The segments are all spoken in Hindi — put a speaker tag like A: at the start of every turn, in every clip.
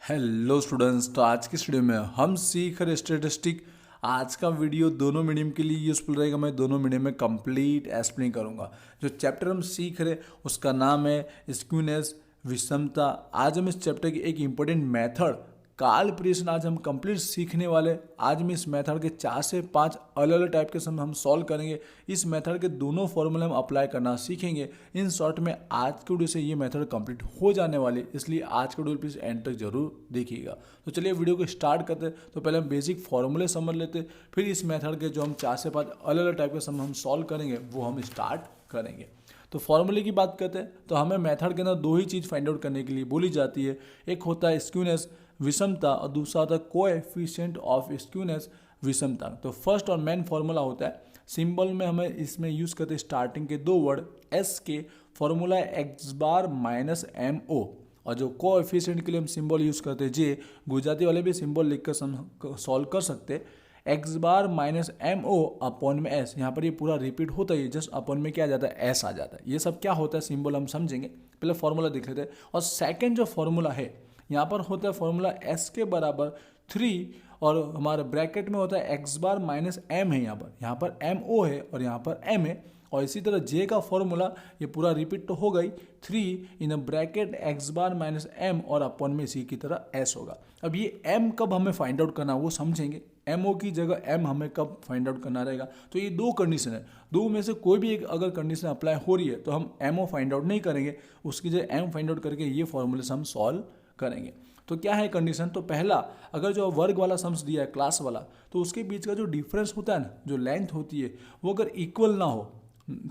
A: हेलो स्टूडेंट्स, तो आज की वीडियो में हम सीख रहे स्टेटिस्टिक। आज का वीडियो दोनों मीडियम के लिए यूज़फुल रहेगा। मैं दोनों मीडियम में कंप्लीट एक्सप्लेन करूंगा। जो चैप्टर हम सीख रहे उसका नाम है स्क्यूनेस, विषमता। आज हम इस चैप्टर की एक इम्पोर्टेंट मेथड काल प्रियशन आज हम कंप्लीट सीखने वाले। आज मैं इस मेथड के 4 से 5 अलग अलग टाइप के सम हम सॉल्व करेंगे। इस मेथड के दोनों फॉर्मूले हम अप्लाई करना सीखेंगे। इन शॉर्ट में आज के वीडियो से ये मेथड कंप्लीट हो जाने वाली, इसलिए आज के वीडियो प्लीज़ एंड तक जरूर देखिएगा। तो चलिए वीडियो को स्टार्ट करते हैं। तो पहले हम बेसिक फॉर्मूले समझ लेते, फिर इस मेथड के जो हम 4 से 5 अलग अलग टाइप के सम हम सॉल्व करेंगे वो हम स्टार्ट करेंगे। तो फॉर्मूले की बात करते हैं तो हमें मेथड के अंदर दो ही चीज़ फाइंड आउट करने के लिए बोली जाती है। एक होता है स्क्यूनेस, विषमता, और दूसरा होता है कोएफिशिएंट ऑफ स्क्यूनेस, विषमता। तो फर्स्ट और मेन फॉर्मूला होता है सिंबल में हमें इसमें यूज़ करते हैं स्टार्टिंग के दो वर्ड एस के। फॉर्मूला है x bar minus M O, और जो कोएफिशिएंट के लिए हम सिंबल यूज़ करते हैं जे, गुजराती वाले भी सिंबल लिखकर सॉल्व कर सकते हैं। X bar minus M O upon में एस, यहाँ पर ये पूरा रिपीट होता है, जस्ट अपॉन में क्या आ जाता है, एस आ जाता है। ये सब क्या होता है सिंबल हम समझेंगे, पहले फॉर्मूला देख लेते हैं। और सेकेंड जो फॉर्मूला है यहाँ पर होता है फॉर्मूला एस के बराबर 3, और हमारे ब्रैकेट में होता है एक्स बार माइनस एम है, यहाँ पर एम ओ है और यहाँ पर एम है। और इसी तरह जे का फॉर्मूला ये पूरा रिपीट तो हो गई, 3 in bracket X bar minus M और अपॉन में इसी की तरह एस होगा। अब ये एम कब हमें फाइंड आउट करना वो समझेंगे। एम ओ की जगह एम हमें कब फाइंड आउट करना रहेगा, तो ये दो कंडीशन है, दो में से कोई भी एक अगर कंडीशन अप्लाई हो रही है तो हम एम ओ फाइंड आउट नहीं करेंगे, उसकी जगह एम फाइंड आउट करके ये फॉर्मूले से हम सॉल्व करेंगे। तो क्या है कंडीशन, तो पहला अगर जो वर्ग वाला सम्स दिया है क्लास वाला, तो उसके बीच का जो डिफरेंस होता है ना, जो लेंथ होती है वो अगर इक्वल ना हो,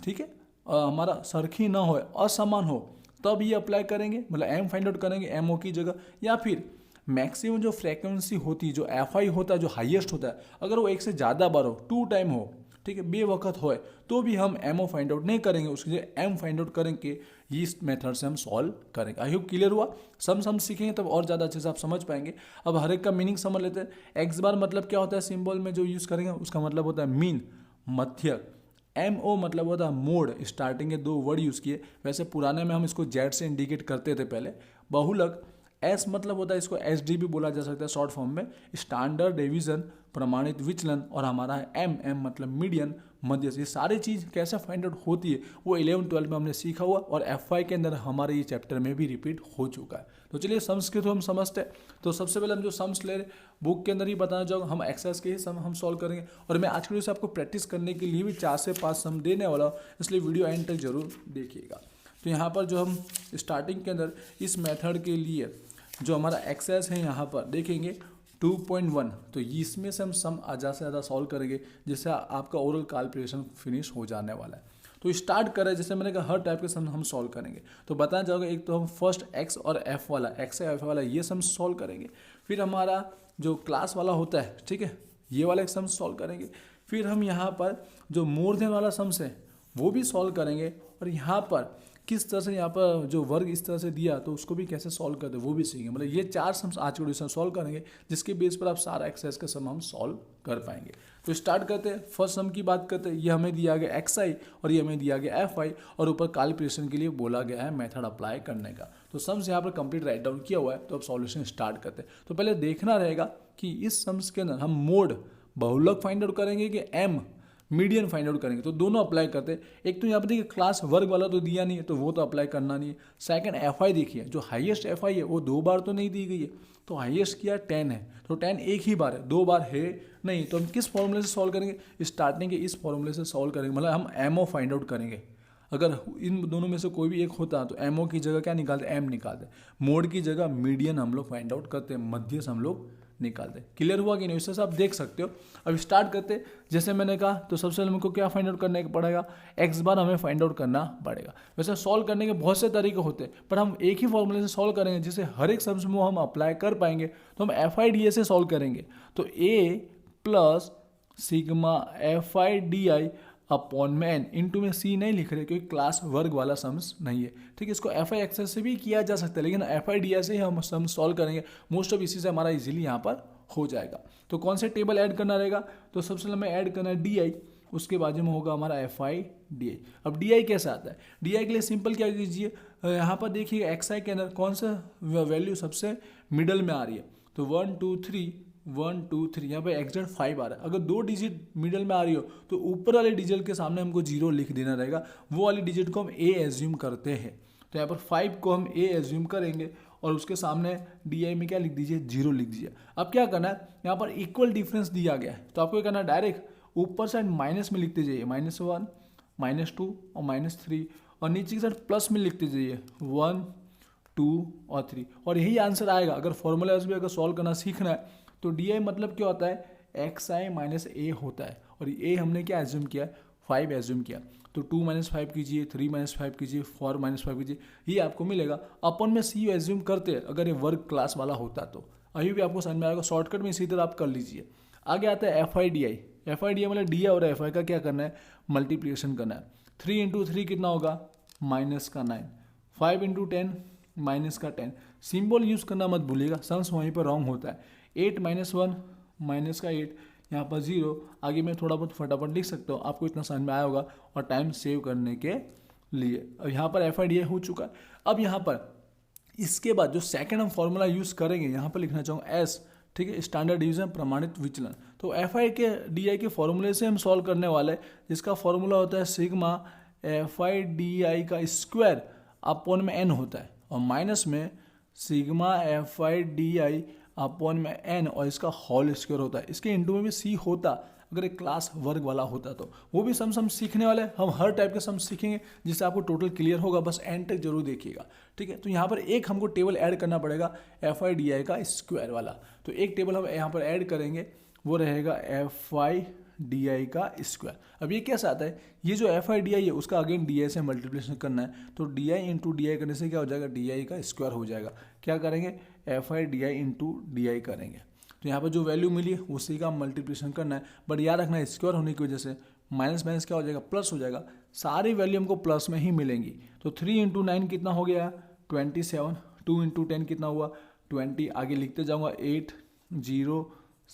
A: ठीक है, हमारा सरखी ना हो, असमान हो, तब ये अप्लाई करेंगे, मतलब एम फाइंड आउट करेंगे एम ओ की जगह। या फिर मैक्सिमम जो फ्रीक्वेंसी होती है, जो एफ आई होता है, जो हाईएस्ट होता है, अगर वो एक से ज़्यादा बार हो, 2 टाइम हो, ठीक है, बेवक्त हो, तो भी हम एम ओ फाइंड आउट नहीं करेंगे, उसकी जगह एम फाइंड आउट करेंगे। इस मेथड से हम सॉल्व करेंगे। आई होप क्लियर हुआ। सम सीखेंगे तब और ज़्यादा अच्छे से आप समझ पाएंगे। अब हर एक का मीनिंग समझ लेते हैं। एक्स बार मतलब क्या होता है, सिंबल में जो यूज़ करेंगे उसका मतलब होता है मीन, मध्य। एम ओ मतलब होता है मोड, स्टार्टिंग के दो वर्ड यूज़ किए, वैसे पुराने में हम इसको जेड से इंडिकेट करते थे पहले। बहुलक, एस मतलब होता है, इसको एस डी भी बोला जा सकता है शॉर्ट फॉर्म में, स्टैंडर्ड डिवीजन, प्रमाणित विचलन। और हमारा है एम, एम मतलब मीडियन, मध्य से। ये सारी चीज़ कैसे फाइंड आउट होती है वो 11-12 में हमने सीखा हुआ, और एफ आई के अंदर हमारे ये चैप्टर में भी रिपीट हो चुका है। तो चलिए सम्स के तो हम समझते हैं। तो सबसे पहले हम जो सम्स ले रहे बुक के अंदर ही बताना चाहूँगा, हम एक्सरसाइज के ही सम हम सॉल्व करेंगे। और मैं आज के वीडियो से आपको प्रैक्टिस करने के लिए भी 4 से 5 सम देने वाला हूँ, इसलिए वीडियो एंड तक जरूर देखिएगा। तो यहाँ पर जो हम स्टार्टिंग के अंदर इस मेथड के लिए जो हमारा एक्सरसाइज है यहाँ पर देखेंगे 2.1, तो इसमें से हम सम ज़्यादा से ज़्यादा सॉल्व करेंगे, जिससे आपका ओरल कैलकुलेशन फिनिश हो जाने वाला है। तो स्टार्ट करें, जैसे मैंने कहा हर टाइप के सम हम सॉल्व करेंगे। तो बताना चाहोगे, एक तो हम फर्स्ट एक्स और एफ वाला, एक्स एफ वाला ये सम सॉल्व करेंगे। फिर हमारा जो क्लास वाला होता है, ठीक है, ये वाला एक सम सॉल्व करेंगे। फिर हम यहाँ पर जो मोर देन वाला सम्स है वो भी सॉल्व करेंगे। और यहाँ पर किस तरह से यहाँ पर जो वर्ग इस तरह से दिया तो उसको भी कैसे सॉल्व करते हैं वो भी सीखेंगे। मतलब ये 4 सम्स आज के वीडियो में सॉल्व करेंगे, जिसके बेस पर आप सारा एक्सरसाइज का सम हम सॉल्व कर पाएंगे। तो स्टार्ट करते हैं। फर्स्ट सम की बात करते हैं। ये हमें दिया गया एक्स आई और ये हमें दिया गया एफ आई, और ऊपर कैलकुलेशन के लिए बोला गया है मेथड अप्लाई करने का। तो सम्स यहाँ पर कंप्लीट राइट डाउन किया हुआ है। तो अब सॉल्यूशन स्टार्ट करते हैं। तो पहले देखना रहेगा कि इस सम्स के अंदर हम मोड बहुलक फाइंड आउट करेंगे कि एम मीडियन फाइंड आउट करेंगे। तो दोनों अप्लाई करते हैं। एक तो यहाँ पर देखिए क्लास वर्ग वाला तो दिया नहीं है, तो वो तो अप्लाई करना नहीं है। सेकंड एफ आई देखिए, जो हाईएस्ट एफ आई है वो 2 बार तो नहीं दी गई है, तो हाईएस्ट किया 10 है, तो 10 एक ही बार है, 2 बार है नहीं। तो हम किस फॉर्मूले से सॉल्व करेंगे, स्टार्टिंग के इस फॉर्मूले से सॉल्व करेंगे, मतलब हम एम ओ फाइंड आउट करेंगे। अगर इन दोनों में से कोई भी एक होता तो एम ओ की जगह क्या निकालते, एम निकालते। मोड की जगह मीडियन हम लोग फाइंड आउट करते हैं, मध्य से हम लोग निकालते। क्लियर हुआ कि नहीं, इससे आप देख सकते हो। अब स्टार्ट करते, जैसे मैंने कहा, तो सबसे पहले हमको क्या फाइंड आउट करने पड़ेगा, एक्स बार हमें फाइंड आउट करना पड़ेगा। वैसे सॉल्व करने के बहुत से तरीके होते हैं, पर हम एक ही फॉर्मूले से सॉल्व करेंगे, जिससे हर एक सम्स में हम अप्लाई कर पाएंगे। तो हम एफ आई डी ए से सॉल्व करेंगे। तो A plus sigma F I D I upon में एन, इंटू में सी नहीं लिख रहे क्योंकि क्लास वर्ग वाला सम्स नहीं है, ठीक है। इसको एफ आई एक्सेस से भी किया जा सकता है, लेकिन एफ आई डी आई से ही हम सम सॉल्व करेंगे। मोस्ट ऑफ इसी से हमारा इजीली यहाँ पर हो जाएगा। तो कौन से टेबल ऐड करना रहेगा, तो सबसे पहले हमें ऐड करना है डी आई, उसके बाजू में होगा हमारा एफ आई डी। अब डी कैसे आता है? डी के लिए सिंपल क्या कीजिए, यहाँ पर देखिए एक्स आई के अंदर कौन सा वैल्यू सबसे मिडल में आ रही है, तो 1 2 3 1 2 3, यहाँ पे एक्जेक्ट 5 आ रहा है। अगर 2 डिजिट मिडल में आ रही हो तो ऊपर वाले डिजिट के सामने हमको 0 लिख देना रहेगा, वो वाली डिजिट को हम ए एज्यूम करते हैं। तो यहाँ पर 5 को हम ए एज्यूम करेंगे और उसके सामने डी में क्या लिख दीजिए, 0 लिख दीजिए। अब क्या करना है, यहाँ पर इक्वल डिफरेंस दिया गया है तो आपको क्या करना है, डायरेक्ट ऊपर साइड माइनस में लिखते जाइए, -1 -2 और -3, और नीचे की साइड प्लस में लिखते जाइए 1 2 और 3, और यही आंसर आएगा। अगर फॉर्मूलाज भी अगर सॉल्व करना सीखना है तो डी मतलब क्या होता है, एक्स आई माइनस ए होता है, और ए हमने क्या एज्यूम किया, 5 एज्यूम किया। तो 2 - 5 कीजिए, 3 - 5 कीजिए, 4 - 5 कीजिए, ये आपको मिलेगा। अपन में सी एज्यूम करते हैं अगर ये वर्ग क्लास वाला होता तो अभी भी आपको समझ में आएगा। शॉर्टकट में इसी तरह आप कर लीजिए। आगे आता है F I D I. F I D आई मतलब डी और एफ आई का क्या करना है, मल्टीप्लिकेशन करना है। 3 × 3 कितना होगा, -9। 5 × 10 -10। सिंबल यूज़ करना मत भूलिएगा, सम्स वहीं पर रॉन्ग होता है। 8 - 1 -8, यहाँ पर 0। आगे मैं थोड़ा बहुत फटाफट लिख सकता हूँ, आपको इतना समझ में आया होगा और टाइम सेव करने के लिए। अब यहाँ पर एफ आई डी आई हो चुका है। अब यहाँ पर इसके बाद जो सेकंड हम फॉर्मूला यूज़ करेंगे, यहाँ पर लिखना चाहूँगा एस, ठीक है, स्टैंडर्ड डिवीजन प्रमाणित विचलन। तो एफ आई के डी आई के फॉर्मूले से हम सॉल्व करने वाले हैं, जिसका फॉर्मूला होता है सिग्मा एफ आई डी आई का स्क्वायर अपॉन में एन होता है, और माइनस में sigma F I D I upon में एन और इसका होल स्क्वायर होता है। इसके इंटू में भी सी होता अगर एक क्लास वर्ग वाला होता तो। वो भी सम सीखने वाले, हम हर टाइप के सम सीखेंगे जिससे आपको टोटल क्लियर होगा, बस एंड तक जरूर देखिएगा, ठीक है। तो यहाँ पर एक हमको टेबल ऐड करना पड़ेगा एफ आई डी आई का स्क्वायर वाला। तो एक टेबल हम यहाँ पर ऐड करेंगे, वो रहेगा एफ आई डी आई का स्क्वायर। अब ये कैसा आता है, ये जो एफ आई डी आई है उसका अगेन डी आई से मल्टीप्लिकेशन करना है, तो D I into D I करने से क्या हो जाएगा, डी आई का स्क्वायर हो जाएगा। क्या करेंगे, F I D I into D I करेंगे। तो यहाँ पर जो वैल्यू मिली है उसी का मल्टीप्लिकेशन करना है, बट याद रखना है स्क्वायर होने की वजह से माइनस माइनस क्या हो जाएगा, प्लस हो जाएगा। सारी वैल्यू हमको प्लस में ही मिलेंगी। तो 3 × 9 कितना हो गया, 27। 2 × 10 कितना हुआ, 20। आगे लिखते जाऊँगा 8 0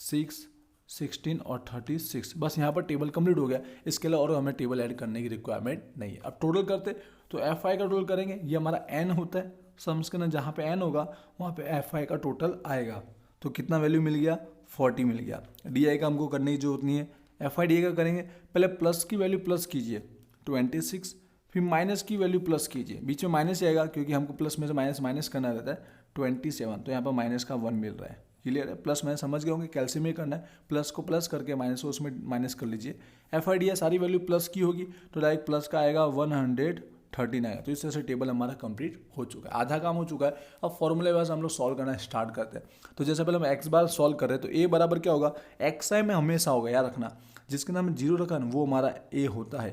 A: 6 16 और 36। बस यहाँ पर टेबल कंप्लीट हो गया। इसके लिए और हमें टेबल ऐड करने की रिक्वायरमेंट नहीं है। अब टोटल करते तो एफ आई का टोटल करेंगे, ये हमारा एन होता है, सम्स के ना जहाँ पे एन होगा वहाँ पे एफ आई का टोटल आएगा। तो कितना वैल्यू मिल गया, 40 मिल गया। डी आई का हमको करने की जरूरत नहीं है, एफ आई डी आई का करेंगे। पहले प्लस की वैल्यू प्लस कीजिए 26, फिर माइनस की वैल्यू प्लस कीजिए, बीच में माइनस आएगा क्योंकि हमको प्लस में से माइनस माइनस करना रहता है। 27, तो यहाँ पर माइनस का 1 मिल रहा है। क्लियर है, प्लस माइनस समझ गए होंगे, कैल्सियम में करना है, प्लस को प्लस करके माइनस को उसमें माइनस कर लीजिए। एफ आई डी आई सारी वैल्यू प्लस की होगी तो डायरेक्ट प्लस का आएगा 139। तो इस तरह से टेबल हमारा कंप्लीट हो चुका है, आधा काम हो चुका है। अब फॉर्मूले वाइज हम लोग सॉल्व करना स्टार्ट करते हैं। तो जैसे पहले हम एक्स बार सॉल्व कर रहे हैं, तो ए बराबर क्या होगा, एक्स आई में हमेशा होगा, याद रखना, जिसके नाम 0 रखा ना वो हमारा ए होता है।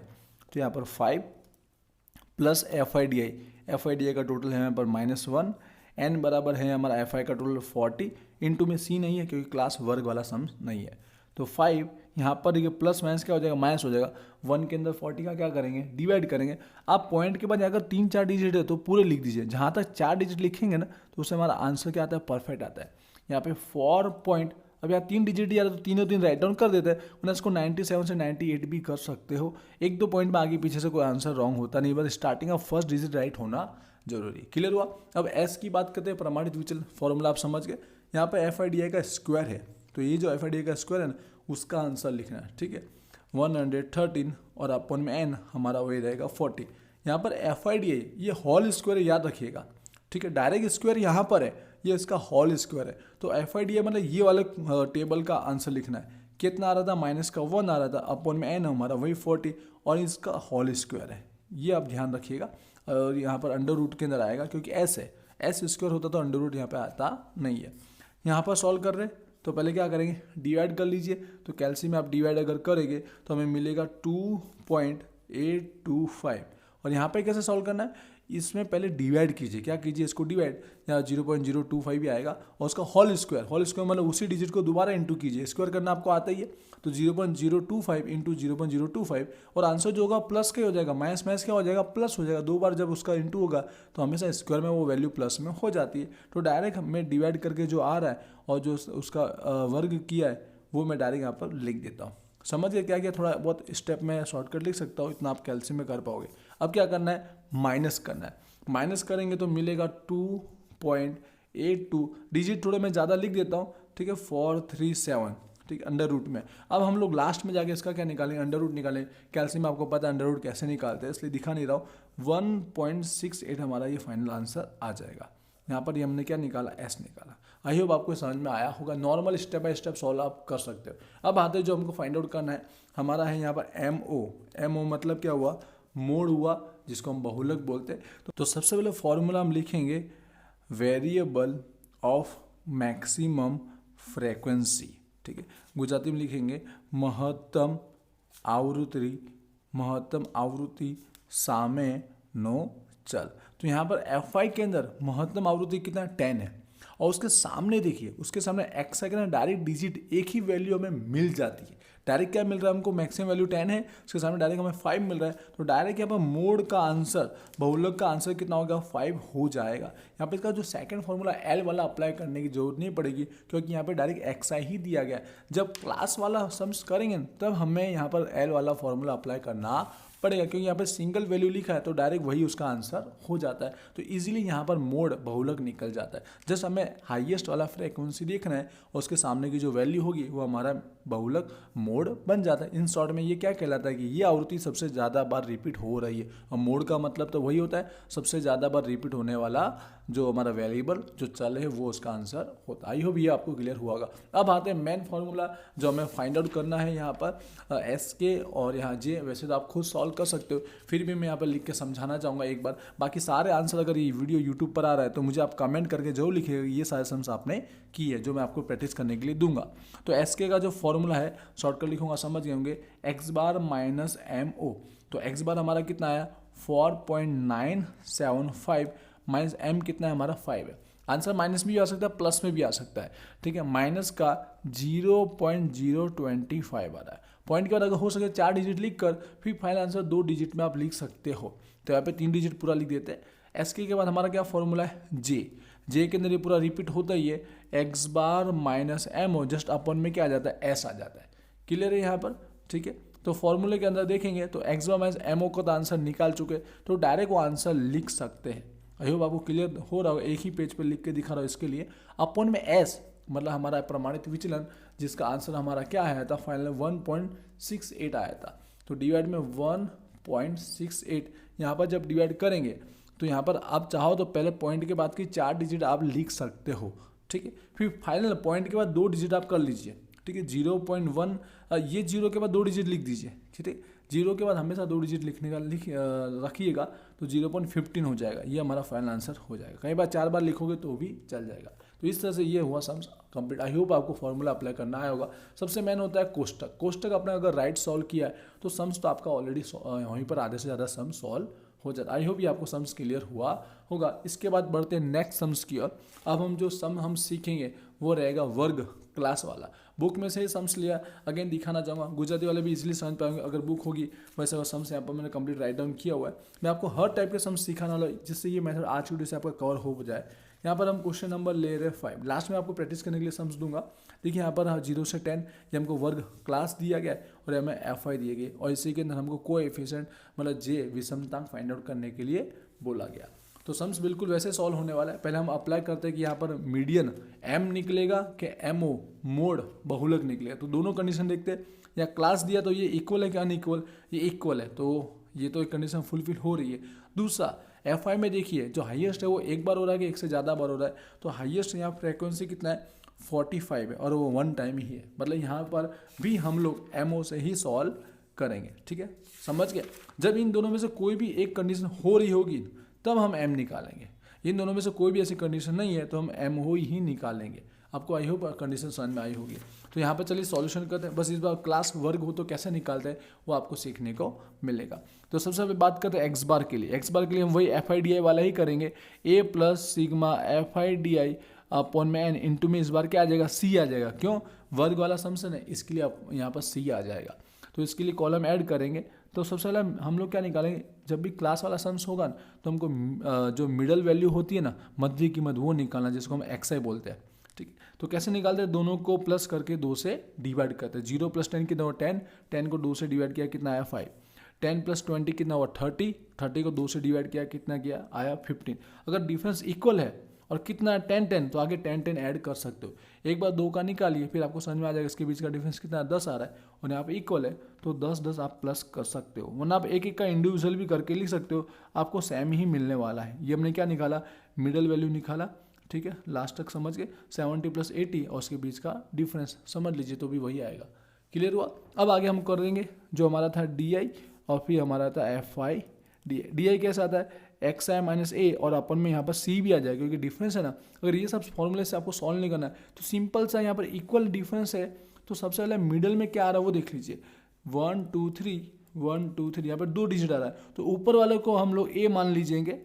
A: तो यहाँ पर 5 plus F I D I, F I D आई का टोटल है यहाँ पर -1। एन बराबर है हमारा एफ आई का टोटल 40, इंटू में सी नहीं है क्योंकि क्लास वर्ग वाला सम नहीं है। तो 5 यहाँ पर ये प्लस माइनस क्या हो जाएगा, माइनस हो जाएगा। 1 के अंदर 40 का क्या करेंगे, डिवाइड करेंगे। आप पॉइंट के बाद अगर 3-4 डिजिट है तो पूरे लिख दीजिए। जहाँ तक 4 डिजिट लिखेंगे ना तो उससे हमारा आंसर क्या आता है, परफेक्ट आता है। यहाँ पे 4 पॉइंट, अब यहाँ 3 डिजिट ही आ रहा है तो तीनों तीन राइट डाउन कर देते हैं, वरना इसको 97 से 98 भी कर सकते हो। 1-2 पॉइंट में आगे पीछे से कोई आंसर रॉन्ग होता नहीं, बस स्टार्टिंग का फर्स्ट डिजिट राइट होना जरूरी। क्लियर हुआ। अब एस की बात करते हैं, प्रमाणित विचलन फॉर्मूला आप समझ गए। यहाँ पर एफ आई डी आई का स्क्वायर है, तो ये जो एफ आई डी आई का स्क्वायर है ना उसका आंसर लिखना है, ठीक है। 113 और अपॉन में एन हमारा वही रहेगा 40। यहाँ पर एफ आई डी आई ये होल स्क्वायर याद रखिएगा, ठीक है। डायरेक्ट स्क्वायर यहाँ पर है, ये इसका होल स्क्वायर है। तो एफ आई डी आई मतलब ये वाले टेबल का आंसर लिखना है। कितना आ रहा था, माइनस का 1 आ रहा था, अपॉन में एन हमारा वही 40 और इसका होल स्क्वायर है, ये आप ध्यान रखिएगा। और यहाँ पर अंडर रूट के अंदर आएगा क्योंकि एस है, एस स्क्वायर होता तो अंडर रूट यहाँ पे आता नहीं है। यहाँ पर सॉल्व कर रहे तो पहले क्या करेंगे, डिवाइड कर लीजिए। तो कैल्शियम में आप डिवाइड अगर करेंगे तो हमें मिलेगा 2.825। और यहाँ पे कैसे सॉल्व करना है, इसमें पहले डिवाइड कीजिए। क्या कीजिए, इसको डिवाइड, यहाँ 0.025 भी आएगा और उसका होल स्क्वायर, होल स्क्वायर मतलब उसी डिजिट को दोबारा इंटू कीजिए। स्क्वायर करना आपको आता ही है, तो 0.025 इंटू 0.025 और आंसर जो होगा प्लस का हो जाएगा। माइनस माइनस क्या हो जाएगा, प्लस हो जाएगा। 2 बार जब उसका इंटू होगा तो हमेशा स्क्वायर में वो वैल्यू प्लस में हो जाती है। तो डायरेक्ट हमें डिवाइड करके जो आ रहा है और जो उसका वर्ग किया है वो मैं डायरेक्ट यहाँ पर लिख देता हूँ। समझ गए क्या क्या, थोड़ा बहुत स्टेप में शॉर्टकट लिख सकता हूँ, इतना आप कैल्शियम में कर पाओगे। अब क्या करना है, माइनस करना है। माइनस करेंगे तो मिलेगा 2.82, डिजिट थोड़े मैं ज़्यादा लिख देता हूँ, ठीक है, 437, ठीक है, अंडर रूट में। अब हम लोग लास्ट में जाके इसका क्या निकालेंगे, अंडर रूट निकालें। कैल्शियम आपको पता है अंडर रूट कैसे निकालते हैं, इसलिए दिखा नहीं रहा हूँ। 1.68 हमारा ये फाइनल आंसर आ जाएगा। यहाँ पर ये हमने क्या निकाला, एस निकाला। आई होप आपको समझ में आया होगा। Normal step by step solve आप कर सकते हो। अब आते जो हमको फाइंड आउट करना है, हमारा है यहाँ पर एम ओ मतलब क्या हुआ, मोड हुआ, जिसको हम बहुलक बोलते हैं। तो सबसे पहले फॉर्मूला हम लिखेंगे वेरिएबल ऑफ मैक्सिमम फ्रेक्वेंसी, ठीक है, गुजराती में लिखेंगे महत्तम आवृत्ति सामे नो चल। तो यहाँ पर Fi के अंदर महत्तम आवृत्ति कितना 10 है, और उसके सामने देखिए, उसके सामने एक्स है ना, डायरेक्ट डिजिट एक ही वैल्यू हमें मिल जाती है। डायरेक्ट क्या मिल रहा है हमको, मैक्सिमम वैल्यू 10 है, उसके सामने डायरेक्ट हमें 5 मिल रहा है। तो डायरेक्ट यहाँ पर मोड का आंसर, बहुलक का आंसर कितना होगा, 5 हो जाएगा। यहाँ पे इसका जो सेकंड फॉर्मूला एल वाला अप्लाई करने की जरूरत नहीं पड़ेगी, क्योंकि यहाँ पे डायरेक्ट एक्सआई ही दिया गया है। जब क्लास वाला सम्स करेंगे तब हमें यहाँ पर एल वाला फॉर्मूला अप्लाई करना पड़ेगा, क्योंकि यहाँ पर सिंगल वैल्यू लिखा है तो डायरेक्ट वही उसका आंसर हो जाता है। तो इजीली यहाँ पर मोड बहुलक निकल जाता है। जस्ट हमें हाईएस्ट वाला फ्रीक्वेंसी देखना है और उसके सामने की जो वैल्यू होगी वो हमारा बहुलक मोड बन जाता है। इन शॉर्ट में ये क्या कहलाता है कि ये आवृत्ति सबसे ज़्यादा बार रिपीट हो रही है, और मोड का मतलब तो वही होता है सबसे ज़्यादा बार रिपीट होने वाला जो हमारा वेरिएबल जो चल है वो उसका आंसर होता है। आई होप ये आपको क्लियर हुआ होगा। अब आते हैं मेन फॉर्मूला जो हमें फाइंड आउट करना है यहाँ पर एस के और यहाँ जे। वैसे तो आप खुद सॉल्व कर सकते हो, फिर भी मैं यहाँ पर लिख के समझाना चाहूँगा एक बार। बाकी सारे आंसर अगर ये वीडियो यूट्यूब पर आ रहा है तो मुझे आप कमेंट करके जरूर लिखिएगा ये सारे सम्स आपने की है, जो मैं आपको प्रैक्टिस करने के लिए दूंगा। तो एस के का जो फॉर्मूला है शॉर्टकट लिखूंगा, समझ गए होंगे, x bar minus M O. तो एक्स बार हमारा कितना आया 4.975 माइनस एम कितना है हमारा 5 है। आंसर माइनस भी आ सकता है प्लस में भी आ सकता है, ठीक है। माइनस का 0.025 आ रहा है। पॉइंट के बाद अगर हो सके 4 डिजिट लिख कर फिर फाइनल आंसर 2 डिजिट में आप लिख सकते हो। तो यहाँ पे 3 डिजिट पूरा लिख देते हैं। एस के बाद हमारा क्या फॉर्मूला है, जे के अंदर ये पूरा रिपीट होता ही है। X bar minus M O just अपन में क्या आ जाता है, एस आ जाता है। क्लियर है यहाँ पर, ठीक है। तो फॉर्मूले के अंदर देखेंगे तो x bar minus M O का तो आंसर निकाल चुके, तो डायरेक्ट वो आंसर लिख सकते हैं। आई होप आपको क्लियर हो रहा होगा। एक ही पेज पे लिख के दिखा रहा हूँ इसके लिए। अपन में एस मतलब हमारा प्रमाणित विचलन, जिसका आंसर हमारा क्या आया था फाइनल 1.68 आया था। तो डिवाइड में 1.68 यहाँ पर जब डिवाइड करेंगे तो यहाँ पर आप चाहो तो पहले पॉइंट के बाद की 4 डिजिट आप लिख सकते हो, ठीक है। फिर फाइनल पॉइंट के बाद 2 डिजिट आप कर लीजिए, ठीक है। 0.1 ये 0 के बाद 2 डिजिट लिख दीजिए, ठीक है। 0 के बाद हमेशा 2 डिजिट लिखने का रखिएगा, तो 0.15 हो जाएगा। ये हमारा फाइनल आंसर हो जाएगा। कई बार 4 बार लिखोगे तो भी चल जाएगा। तो इस तरह से ये हुआ सम्स कंप्लीट। आई होप आपको फॉर्मूला अप्लाई करना आया होगा। सबसे मेन होता है कोष्टक। कोष्टक आपने अगर राइट सॉल्व किया है तो सम्स तो आपका ऑलरेडी वहीं पर आधे से ज़्यादा सम सॉल्व हो जाता है। आई होप ये आपको सम्स क्लियर हुआ होगा। इसके बाद बढ़ते हैं नेक्स्ट सम्स की ओर। अब हम जो सम हम सीखेंगे वो रहेगा वर्ग क्लास वाला। बुक में से ही सम्स लिया, अगेन दिखाना चाहूँगा, गुजराती वाले भी इजीली समझ पाएंगे अगर बुक होगी। वैसे वो सम्स यहाँ पर मैंने कंप्लीट राइट डाउन किया हुआ है। मैं आपको हर टाइप के सम्स सिखाने वाला हूँ, जिससे ये मेथड आज की वीडियो से आपका कवर हो जाए। यहाँ पर हम क्वेश्चन नंबर ले रहे 5। लास्ट में आपको प्रैक्टिस करने के लिए सम्स दूंगा। देखिए यहाँ पर 0 से 10 ये हमको वर्ग क्लास दिया गया है और हमें Fi दिए गए, और इसी के अंदर हमको कोएफिशिएंट मतलब जे विषमतांक फाइंड आउट करने के लिए बोला गया। तो सम्स बिल्कुल वैसे सॉल्व होने वाला है। पहले हम अप्लाई करते हैं कि यहाँ पर मीडियन m निकलेगा कि MO मोड बहुलक निकलेगा। तो दोनों कंडीशन देखते हैं। या क्लास दिया तो ये इक्वल है कि अनइक्वल, ये इक्वल है, तो ये तो एक कंडीशन फुलफिल हो रही है। दूसरा Fi में देखिए जो हाईएस्ट है वो एक बार हो रहा है कि एक से ज़्यादा बार हो रहा है। तो हाईएस्ट यहाँ फ्रीक्वेंसी कितना है 45 है, और वो 1 टाइम ही है। मतलब यहाँ पर भी हम लोग MO से ही सॉल्व करेंगे, ठीक है, समझ गए। जब इन दोनों में से कोई भी एक कंडीशन हो रही होगी तब हम M निकालेंगे। इन दोनों में से कोई भी ऐसी कंडीशन नहीं है तो हम MO ही निकालेंगे। आपको आई होप कंडीशन समझ में आई होगी। तो यहाँ पर चलिए सॉल्यूशन करते हैं। बस इस बार क्लास वर्ग हो तो कैसे निकालते हैं वो आपको सीखने को मिलेगा। तो सबसे पहले बात करते हैं एक्स बार के लिए। एक्स बार के लिए हम वही FIDI वाला ही करेंगे। A + सिग्मा FIDI अपॉन में n इंटू में इस बार क्या आ जाएगा, C आ जाएगा। क्यों, वर्ग वाला सम है इसके लिए आप यहाँ पर C आ जाएगा। तो इसके लिए कॉलम ऐड करेंगे। तो सबसे पहले हम लोग क्या निकालेंगे, जब भी क्लास वाला सम्स होगा ना तो हमको जो मिडल वैल्यू होती है ना, मध्य कीमत, वो निकालना, जिसको हम XI बोलते हैं, ठीक है। तो कैसे निकालते हैं, दोनों को प्लस करके 2 से डिवाइड करते हैं। 0 + 10 कितना हुआ 10, 10 को 2 से डिवाइड किया कितना आया 5, 10 + 20 कितना हुआ 30, 30 को 2 से डिवाइड किया कितना किया आया 15। अगर डिफरेंस इक्वल है और कितना 10 10 तो आगे 10 10 ऐड कर सकते हो। एक बार 2 का निकालिए फिर आपको समझ में आ जाएगा इसके बीच का डिफरेंस कितना 10 आ रहा है और यहाँ पे इक्वल है तो 10 10 आप प्लस कर सकते हो, वरना आप एक एक का इंडिविजुअल भी करके लिख सकते हो, आपको सेम ही मिलने वाला है। ये हमने क्या निकाला, मिडल वैल्यू निकाला, ठीक है, लास्ट तक समझ गए। 70 + 80 और उसके बीच का डिफरेंस समझ लीजिए तो भी वही आएगा। क्लियर हुआ। अब आगे हम कर देंगे जो हमारा था DI और फिर हमारा था FI DI। DI कैसा आता है XI - A और अपन में यहाँ पर C भी आ जाएगा क्योंकि डिफरेंस है ना। अगर ये सब फॉर्मूले से आपको सॉल्व नहीं करना है तो सिंपल सा यहाँ पर इक्वल डिफरेंस है तो सबसे पहले मिडल में क्या आ रहा है वो देख लीजिए। 1 2 3 1 2 3 यहाँ पर 2 डिजिट आ रहा है तो ऊपर वाले को हम लोग A मान लीजिएंगे,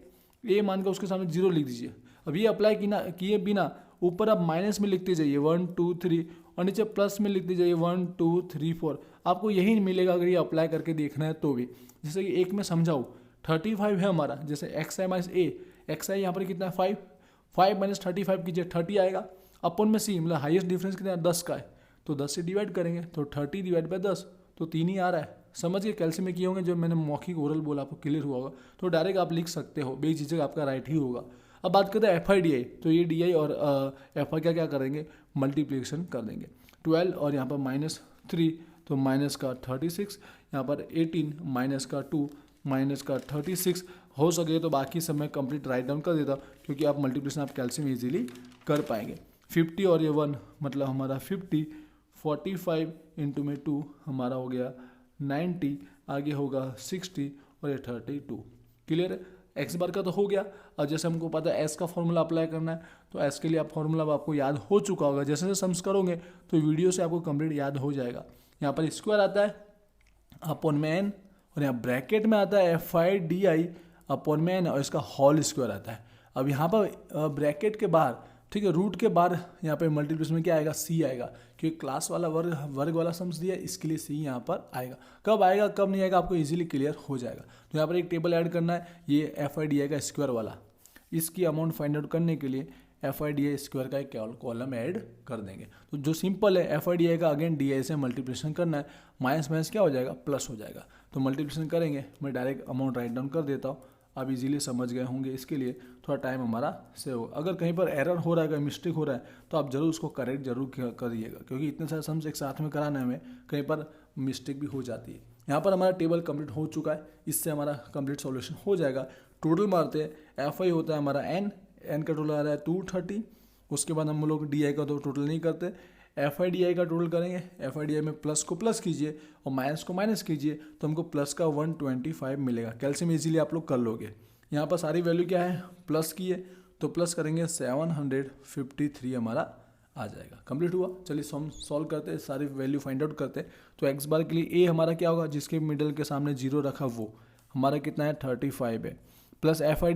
A: A मान कर उसके सामने 0 लिख दीजिए। अब ये अप्लाई किए बिना ऊपर आप माइनस में लिखते जाइए 1 2 3 और नीचे प्लस में लिखते जाइए 1 2 3 4। आपको यही मिलेगा अगर ये अप्लाई करके देखना है तो भी। जैसे कि एक में समझाऊँ 35 है हमारा, जैसे XI - A, XI यहाँ पर कितना है 5, 5 - 35 कीजिए 30 आएगा। अपन में C मतलब हाईएस्ट डिफरेंस कितना है 10 का है तो 10 से डिवाइड करेंगे तो 30 / 10 तो 3 ही आ रहा है। समझ के कैलसी में किए होंगे जो मैंने मौखिक ओरल बोला आपको क्लियर हुआ होगा तो डायरेक्ट आप लिख सकते हो, बेझिझक आपका राइट ही होगा। अब बात करते हैं FI DI, तो ये DI और FI क्या करेंगे मल्टीप्लिकेशन कर देंगे। 12 और यहाँ पर -3 तो माइनस का 36, यहाँ पर 18 माइनस का 2 माइनस का 36। हो सके तो बाकी सब मैं कंप्लीट राइट डाउन कर देता क्योंकि आप मल्टीप्लिकेशन आप कैल्शियम इजीली कर पाएंगे। 50 और ये 1 मतलब हमारा 50, 45 इंटू में 2 हमारा हो गया 90, आगे होगा 60 और ये 32। क्लियर है। एक्स बार का तो हो गया। अब जैसे हमको पता है एस का फॉर्मूला अप्लाई करना है तो एस के लिए आप फॉर्मूला आपको याद हो चुका होगा। जैसे जैसे सम्स करोगे तो वीडियो से आपको कंप्लीट याद हो जाएगा। यहाँ पर स्क्वायर आता है अपॉन में एन और यहाँ ब्रैकेट में आता है FI DI अपॉन में एन और इसका होल स्क्वायर आता है। अब यहाँ पर ब्रैकेट के बाहर ठीक है रूट के बाहर यहाँ पे मल्टीप्लिकेशन में क्या आएगा C आएगा क्योंकि क्लास वाला वर्ग वाला सम्स दिया है इसके लिए C यहाँ पर आएगा। कब आएगा कब नहीं आएगा आपको इजीली क्लियर हो जाएगा। तो यहाँ पर एक टेबल ऐड करना है ये FI DI का स्क्वायर वाला, इसकी अमाउंट फाइंड आउट करने के लिए FI DI स्क्वायर का एक कॉलम ऐड कर देंगे। तो जो सिंपल है FI DI का अगेन DI से मल्टीप्लिकेशन करना है, माइनस माइनस क्या हो जाएगा प्लस हो जाएगा। तो मल्टीप्लिकेशन करेंगे, मैं डायरेक्ट अमाउंट राइट डाउन कर देता हूँ। आप इजीली समझ गए होंगे, इसके लिए थोड़ा टाइम हमारा सेव होगा। अगर कहीं पर एरर हो रहा है कहीं मिस्टेक हो रहा है तो आप जरूर उसको करेक्ट जरूर करिएगा क्योंकि इतने सारे सम्स एक साथ में कराने में कहीं पर मिस्टेक भी हो जाती है। यहाँ पर हमारा टेबल कंप्लीट हो चुका है, इससे हमारा कंप्लीट सॉल्यूशन हो जाएगा। टोटल मारते हैं FI होता है हमारा n का टोटल आ रहा है 230। उसके बाद हम लोग DI का तो टोटल नहीं करते, FI DI का टोटल करेंगे। FI DI में प्लस को प्लस कीजिए और माइनस को माइनस कीजिए तो हमको प्लस का 125 मिलेगा। कैल्शियम इजीली आप लोग कर लोगे। यहाँ पर सारी वैल्यू क्या है प्लस की है तो प्लस करेंगे 753 हमारा आ जाएगा। कंप्लीट हुआ। चलिए सॉल्व करते हैं, सारी वैल्यू फाइंड आउट करते हैं। तो एक्स बार के लिए A हमारा क्या होगा जिसके मिडल के सामने 0 रखा वो हमारा कितना है 35 है, प्लस FI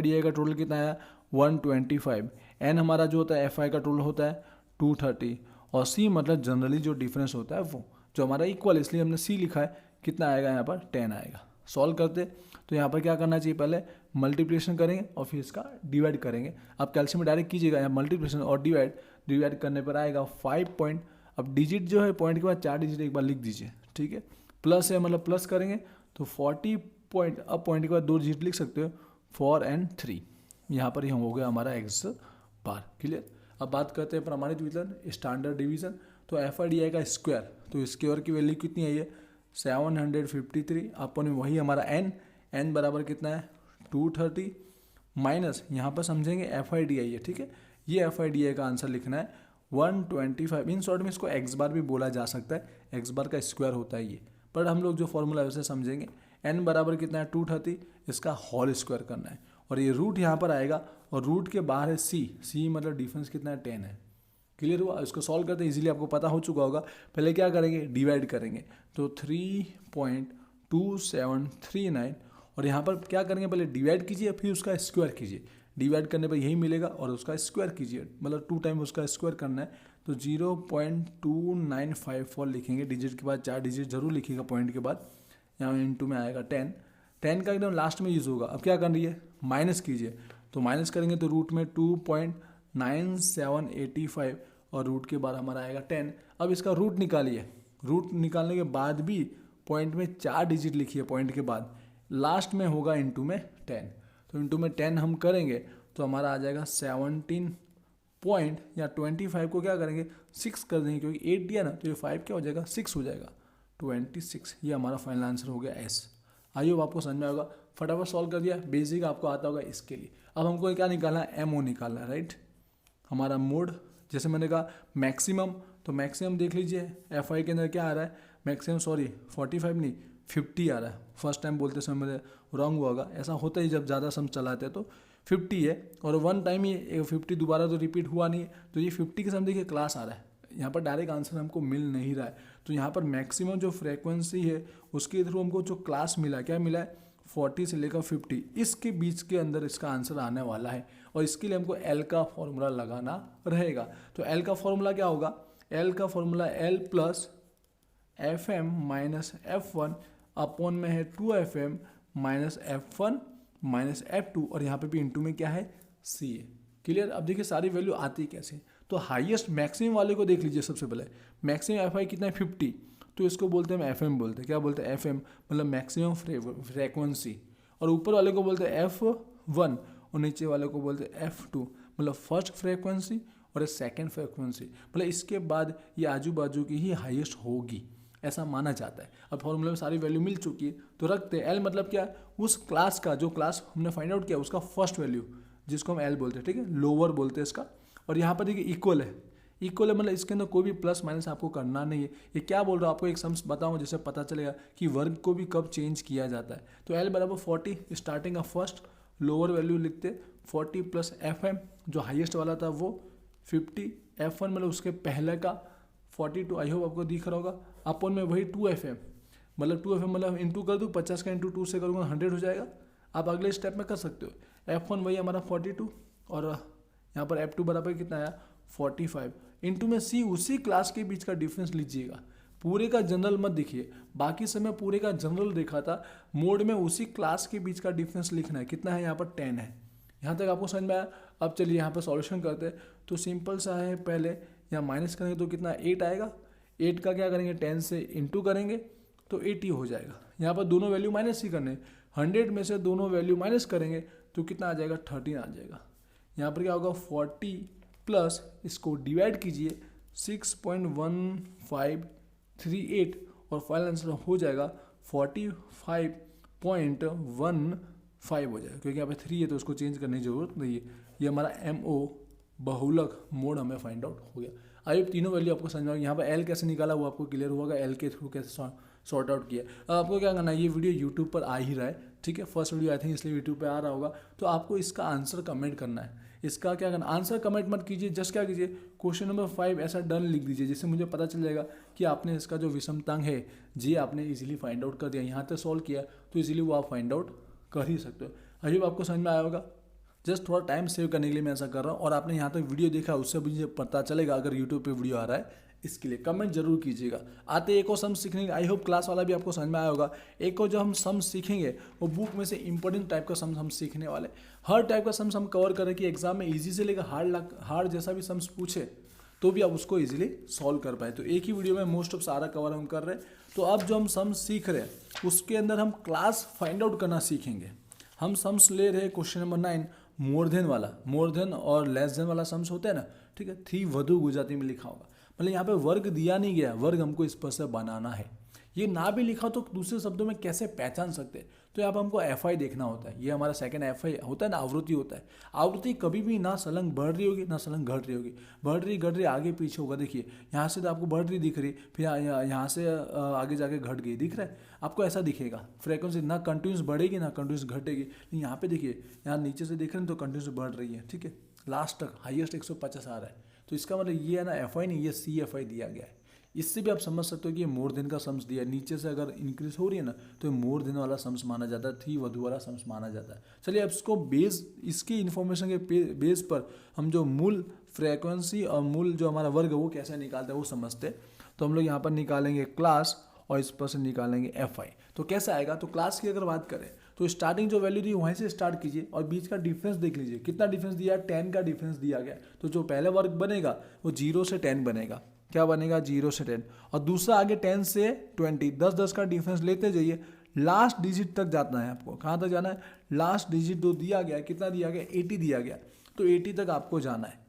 A: DI का टोटल कितना है 125। n हमारा जो होता है FI का टोटल होता है 230 और C मतलब जनरली जो डिफरेंस होता है वो जो हमारा इक्वल है इसलिए हमने C लिखा है। कितना आएगा यहाँ पर 10 आएगा। सॉल्व करते तो यहाँ पर क्या करना चाहिए पहले मल्टीप्लिकेशन करेंगे और फिर इसका डिवाइड करेंगे। आप कैल्शियम में डायरेक्ट कीजिएगा, यहाँ मल्टीप्लिकेशन और डिवाइड करने पर आएगा 5 पॉइंट। अब डिजिट जो है पॉइंट के बाद 4 डिजिट एक बार लिख दीजिए, ठीक है। प्लस है मतलब प्लस करेंगे तो 40 पॉइंट, अब पॉइंट के बाद 2 डिजिट लिख सकते हो 4 और 3। यहाँ पर ही हो गया हमारा एक्स बार। क्लियर। अब बात करते हैं प्रमाणित विचलन स्टैंडर्ड डिवीजन। तो FI DI का स्क्वायर तो स्क्वायर की वैल्यू कितनी है ये 753 अपन वही हमारा n बराबर कितना है 230 माइनस यहाँ पर समझेंगे FI DI है, ठीक है। ये FI DI का आंसर लिखना है 125। इन शॉर्ट में इसको एक्स बार भी बोला जा सकता है, एक्स बार का स्क्वायर होता है ये, पर हम लोग जो फॉर्मूला है उसे समझेंगे। n बराबर कितना है 230, इसका होल स्क्वायर करना है और ये रूट यहाँ पर आएगा और रूट के बाहर है C मतलब डिफरेंस कितना है 10 है। क्लियर हुआ। इसको सॉल्व करते हैं, इजीली आपको पता हो चुका होगा। पहले क्या करेंगे डिवाइड करेंगे तो 3.2739 और यहाँ पर क्या करेंगे पहले डिवाइड कीजिए फिर उसका स्क्वायर कीजिए। डिवाइड करने पर यही मिलेगा और उसका स्क्वायर कीजिए मतलब 2 टाइम उसका स्क्वायर करना है तो 0.2954 लिखेंगे। डिजिट के बाद 4 डिजिट जरूर लिखिएगा पॉइंट के बाद। यहाँ इंटू में आएगा 10 का एकदम लास्ट में यूज़ होगा। अब क्या कर रही है माइनस कीजिए तो माइनस करेंगे तो रूट में 2.9 9785 और रूट के बाद हमारा आएगा 10। अब इसका रूट निकालिए। रूट निकालने के बाद भी पॉइंट में 4 डिजिट लिखिए, पॉइंट के बाद लास्ट में होगा इंटू में 10। तो इंटू में 10 हम करेंगे तो हमारा आ जाएगा 17 पॉइंट, या 25 को क्या करेंगे 6 कर देंगे, क्योंकि 8 दिया ना, तो ये 5 क्या हो जाएगा 6 हो जाएगा, 26। ये हमारा फाइनल आंसर हो गया एस। आई होप आपको समझ में आएगा। फटाफट सॉल्व कर दिया, बेसिक आपको आता होगा इसके लिए। अब हमको क्या निकालना है, एमओ निकालना है, राइट। हमारा मोड, जैसे मैंने कहा मैक्सिमम, तो मैक्सिमम देख लीजिए एफ आई के अंदर क्या आ रहा है, मैक्सिमम 45 नहीं 50 आ रहा है। फर्स्ट टाइम बोलते समय मेरे रॉन्ग हुआ होगा, ऐसा होता ही जब ज़्यादा सम चलाते हैं तो 50 है, और वन टाइम ये 50 दोबारा तो रिपीट हुआ नहीं है, तो ये 50 के साथ देखिए क्लास आ रहा है। यहाँ पर डायरेक्ट आंसर हमको मिल नहीं रहा है, तो यहाँ पर मैक्सिमम जो फ्रेक्वेंसी है उसके थ्रू हमको जो क्लास मिला, क्या मिला है 40 से लेकर 50, इसके बीच के अंदर इसका आंसर आने वाला है। और इसके लिए हमको एल का फॉर्मूला लगाना रहेगा। तो एल का फॉर्मूला क्या होगा, एल का formula L plus F M minus F1 upon में है 2FM minus F1 minus F2, और यहाँ पे भी इंटू में क्या है सी है। क्लियर। अब देखिए सारी वैल्यू आती कैसे, तो हाईएस्ट मैक्सिमम वाले को देख लीजिए। सबसे पहले मैक्सिमम एफ आई कितना है 50, तो इसको बोलते हैं FM बोलते हैं। क्या बोलते हैं FM, मतलब मैक्सिमम फ्रेक्वेंसी। और ऊपर वाले को बोलते हैं F1 और नीचे वाले को बोलते हैं F2, मतलब फर्स्ट फ्रेक्वेंसी और सेकंड फ्रेक्वेंसी, मतलब इसके बाद ये आजू बाजू की ही हाईएस्ट होगी, ऐसा माना जाता है। अब फॉर्मूले में सारी वैल्यू मिल चुकी है, तो रखते हैं एल मतलब क्या है, उस क्लास का, जो क्लास हमने फाइंड आउट किया उसका फर्स्ट वैल्यू, जिसको हम एल बोलते हैं, ठीक है, लोअर बोलते हैं इसका। और यहाँ पर देखिए इक्वल है, इक्वल है मतलब इसके अंदर कोई भी प्लस माइनस आपको करना नहीं है। ये क्या बोल रहा हूँ आपको, एक सम्स बताऊँ जिससे पता चलेगा कि वर्ग को भी कब चेंज किया जाता है। तो एल बराबर 40, स्टार्टिंग का फर्स्ट, लोअर वैल्यू लिखते 40 प्लस FM, जो हाईएस्ट वाला था वो 50, F1 मतलब उसके पहले का 42, आई होप आपको दिख रहा होगा, अपन में वही 2FM, मतलब 2FM मतलब इंटू कर दूँ, 50 का इंटू 2 से करूँगा 100 हो जाएगा। आप अगले स्टेप में कर सकते हो। F1 वही हमारा 42, और यहाँ पर F2 बराबर कितना आया 45, इंटू में C, उसी क्लास के बीच का डिफरेंस लीजिएगा। पूरे का जनरल मत देखिए, बाकी समय पूरे का जनरल देखा था, मोड में उसी क्लास के बीच का डिफरेंस लिखना है। कितना है यहाँ पर 10 है। यहाँ तक आपको समझ में आया। अब चलिए यहाँ पर सॉल्यूशन करते हैं। तो सिंपल सा है, पहले यहाँ माइनस करेंगे तो कितना 8 आएगा, 8 का क्या करेंगे 10 से इंटू करेंगे तो 80 हो जाएगा। यहाँ पर दोनों वैल्यू माइनस ही करने, 100 में से दोनों वैल्यू माइनस करेंगे तो कितना आ जाएगा 13 आ जाएगा। यहाँ पर क्या होगा 40 प्लस, इसको डिवाइड कीजिए 6.1538, और फाइनल आंसर हो जाएगा 45.15 हो जाएगा, क्योंकि यहाँ पे 3 है तो उसको चेंज करने की जरूरत नहीं है। ये हमारा MO बहुलक मोड हमें फाइंड आउट हो गया। आइए तीनों वैल्यू आपको समझ में आ गई। यहाँ पर एल कैसे निकाला वो आपको क्लियर होगा, एल के थ्रू कैसे सॉर्ट आउट किया। अब आपको क्या करना है, ये वीडियो यूट्यूब पर आ ही रहा है, ठीक है, फर्स्ट वीडियो आई थिंक इसलिए यूट्यूब पे आ रहा होगा, तो आपको इसका आंसर कमेंट करना है। इसका क्या करना, आंसर कमेंट मत कीजिए, जस्ट क्या कीजिए क्वेश्चन नंबर 5 ऐसा डन लिख दीजिए, जिससे मुझे पता चल जाएगा कि आपने इसका जो विषमतांक है जी आपने इजीली फाइंड आउट कर दिया। यहाँ तक सॉल्व किया तो इजीली वो आप फाइंड आउट कर ही सकते हो। आई होप आपको समझ में आया होगा। जस्ट थोड़ा टाइम सेव करने के लिए मैं ऐसा कर रहा हूँ, और आपने यहाँ तक वीडियो देखा उससे मुझे पता चलेगा अगर यूट्यूब पे वीडियो आ रहा है। इसके लिए कमेंट जरूर कीजिएगा। आते एक और सम सीखने के, आई होप क्लास वाला भी आपको समझ में आया होगा। एक और जो हम सम सीखेंगे वो बुक में से इंपॉर्टेंट टाइप का सम हम सीखने वाले, हर टाइप का सम हम कवर करें कि एग्जाम में इजी से लेकर हार्ड जैसा भी सम्स पूछे तो भी आप उसको इजीली सॉल्व कर पाए। तो एक ही वीडियो में मोस्ट ऑफ सारा कवर हम कर रहे हैं। तो अब जो हम सम सीख रहे हैं उसके अंदर हम क्लास फाइंड आउट करना सीखेंगे। हम सम्स ले रहे हैं क्वेश्चन नंबर 9, मोर देन वाला, मोर देन और लेस देन वाला सम्स होता है ना, ठीक है, 3 वधु गुजराती में लिखा होगा, मतलब यहाँ पे वर्ग दिया नहीं गया, वर्ग हमको इस पर से बनाना है। ये ना भी लिखा तो दूसरे शब्दों में कैसे पहचान सकते हैं, तो यहाँ पर हमको FI देखना होता है। ये हमारा सेकंड FI होता है ना, आवृत्ति होता है। आवृत्ति कभी भी ना सलंग बढ़ रही होगी ना सलंग घट रही होगी, बढ़ रही घट रही आगे पीछे होगा। देखिए यहाँ से तो आपको बढ़ रही दिख रही, फिर यहाँ से आगे जाके घट गई, दिख रहा है आपको, ऐसा दिखेगा। फ्रीक्वेंसी ना कंटिन्यूस बढ़ेगी ना कंटिन्यूस घटेगी। लेकिन यहाँ पे देखिए, यहाँ नीचे से देख रहे हैं तो कंटिन्यूस बढ़ रही है, ठीक है, लास्ट तक हाईएस्ट 150 आ रहा है। तो इसका मतलब ये है ना FI नहीं, ये CFI दिया गया है। इससे भी आप समझ सकते हो कि ये मोर देन का सम्स दिया है। नीचे से अगर इंक्रीज हो रही है ना तो मोर देन वाला सम्स माना जाता है, 3 वधु वाला सम्स माना जाता है। चलिए अब इसको बेस, इसकी इन्फॉर्मेशन के बेस पर हम जो मूल फ्रीक्वेंसी और मूल जो हमारा वर्ग है वो कैसे निकालते हैं वो समझते हैं। तो हम लोग यहाँ पर निकालेंगे क्लास और इस पर से निकालेंगे FI। तो कैसे आएगा, तो क्लास की अगर बात करें तो स्टार्टिंग जो वैल्यू दी वहीं से स्टार्ट कीजिए और बीच का डिफरेंस देख लीजिए, कितना डिफरेंस दिया है, 10 का डिफरेंस दिया गया। तो जो पहले वर्ग बनेगा वो 0 से 10 बनेगा। क्या बनेगा? 0 से 10। और दूसरा आगे 10 से 20, 10 का डिफरेंस लेते जाइए, लास्ट डिजिट तक जाना है आपको। कहाँ तक जाना है? लास्ट डिजिट जो दिया गया, कितना दिया गया? 80 दिया गया, तो 80 तक आपको जाना है।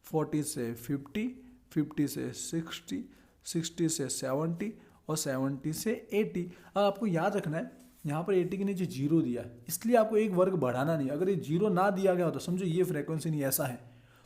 A: 40 से 50, 50 से 60, 60 से 70 और 70 से 80। अब आपको याद रखना है यहाँ पर 80 के नीचे 0 दिया है, इसलिए आपको एक वर्ग बढ़ाना नहीं। अगर ये 0 ना दिया गया हो तो समझो ये फ्रीक्वेंसी नहीं ऐसा है,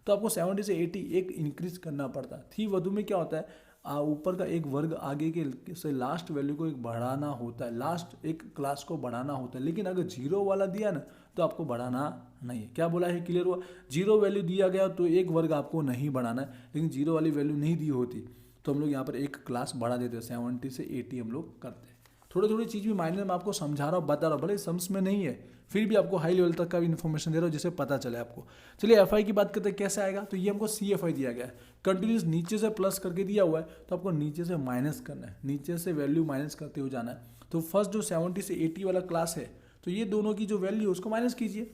A: तो आपको 70 से 80 एक इंक्रीज करना पड़ता है। थी वधु में क्या होता है, ऊपर का एक वर्ग आगे के से लास्ट वैल्यू को एक बढ़ाना होता है, लास्ट एक क्लास को बढ़ाना होता है। लेकिन अगर 0 वाला दिया ना तो आपको बढ़ाना नहीं है। क्या बोला है? क्लियर हुआ? 0 वैल्यू दिया गया तो एक वर्ग आपको नहीं बढ़ाना है, लेकिन 0 वाली वैल्यू नहीं दी होती तो हम लोग यहाँ पर एक क्लास बढ़ा देते हैं, 70 से 80 हम लोग करते हैं। थोड़ी थोड़ी चीज़ भी माइनर में आपको समझा रहा हूँ, बता रहा हूँ, भले सम्स में नहीं है फिर भी आपको हाई लेवल तक का भी इन्फॉर्मेशन दे रहा हूँ जिससे पता चले आपको। चलिए एफ आई की बात करते हैं, कैसे आएगा? तो ये हमको सी एफ आई दिया गया है, कंटिन्यूस नीचे से प्लस करके दिया हुआ है, तो आपको नीचे से माइनस करना है, नीचे से वैल्यू माइनस करते हुए जाना है। तो फर्स्ट जो 70 से 80 वाला क्लास है, तो ये दोनों की जो वैल्यू है उसको माइनस कीजिए।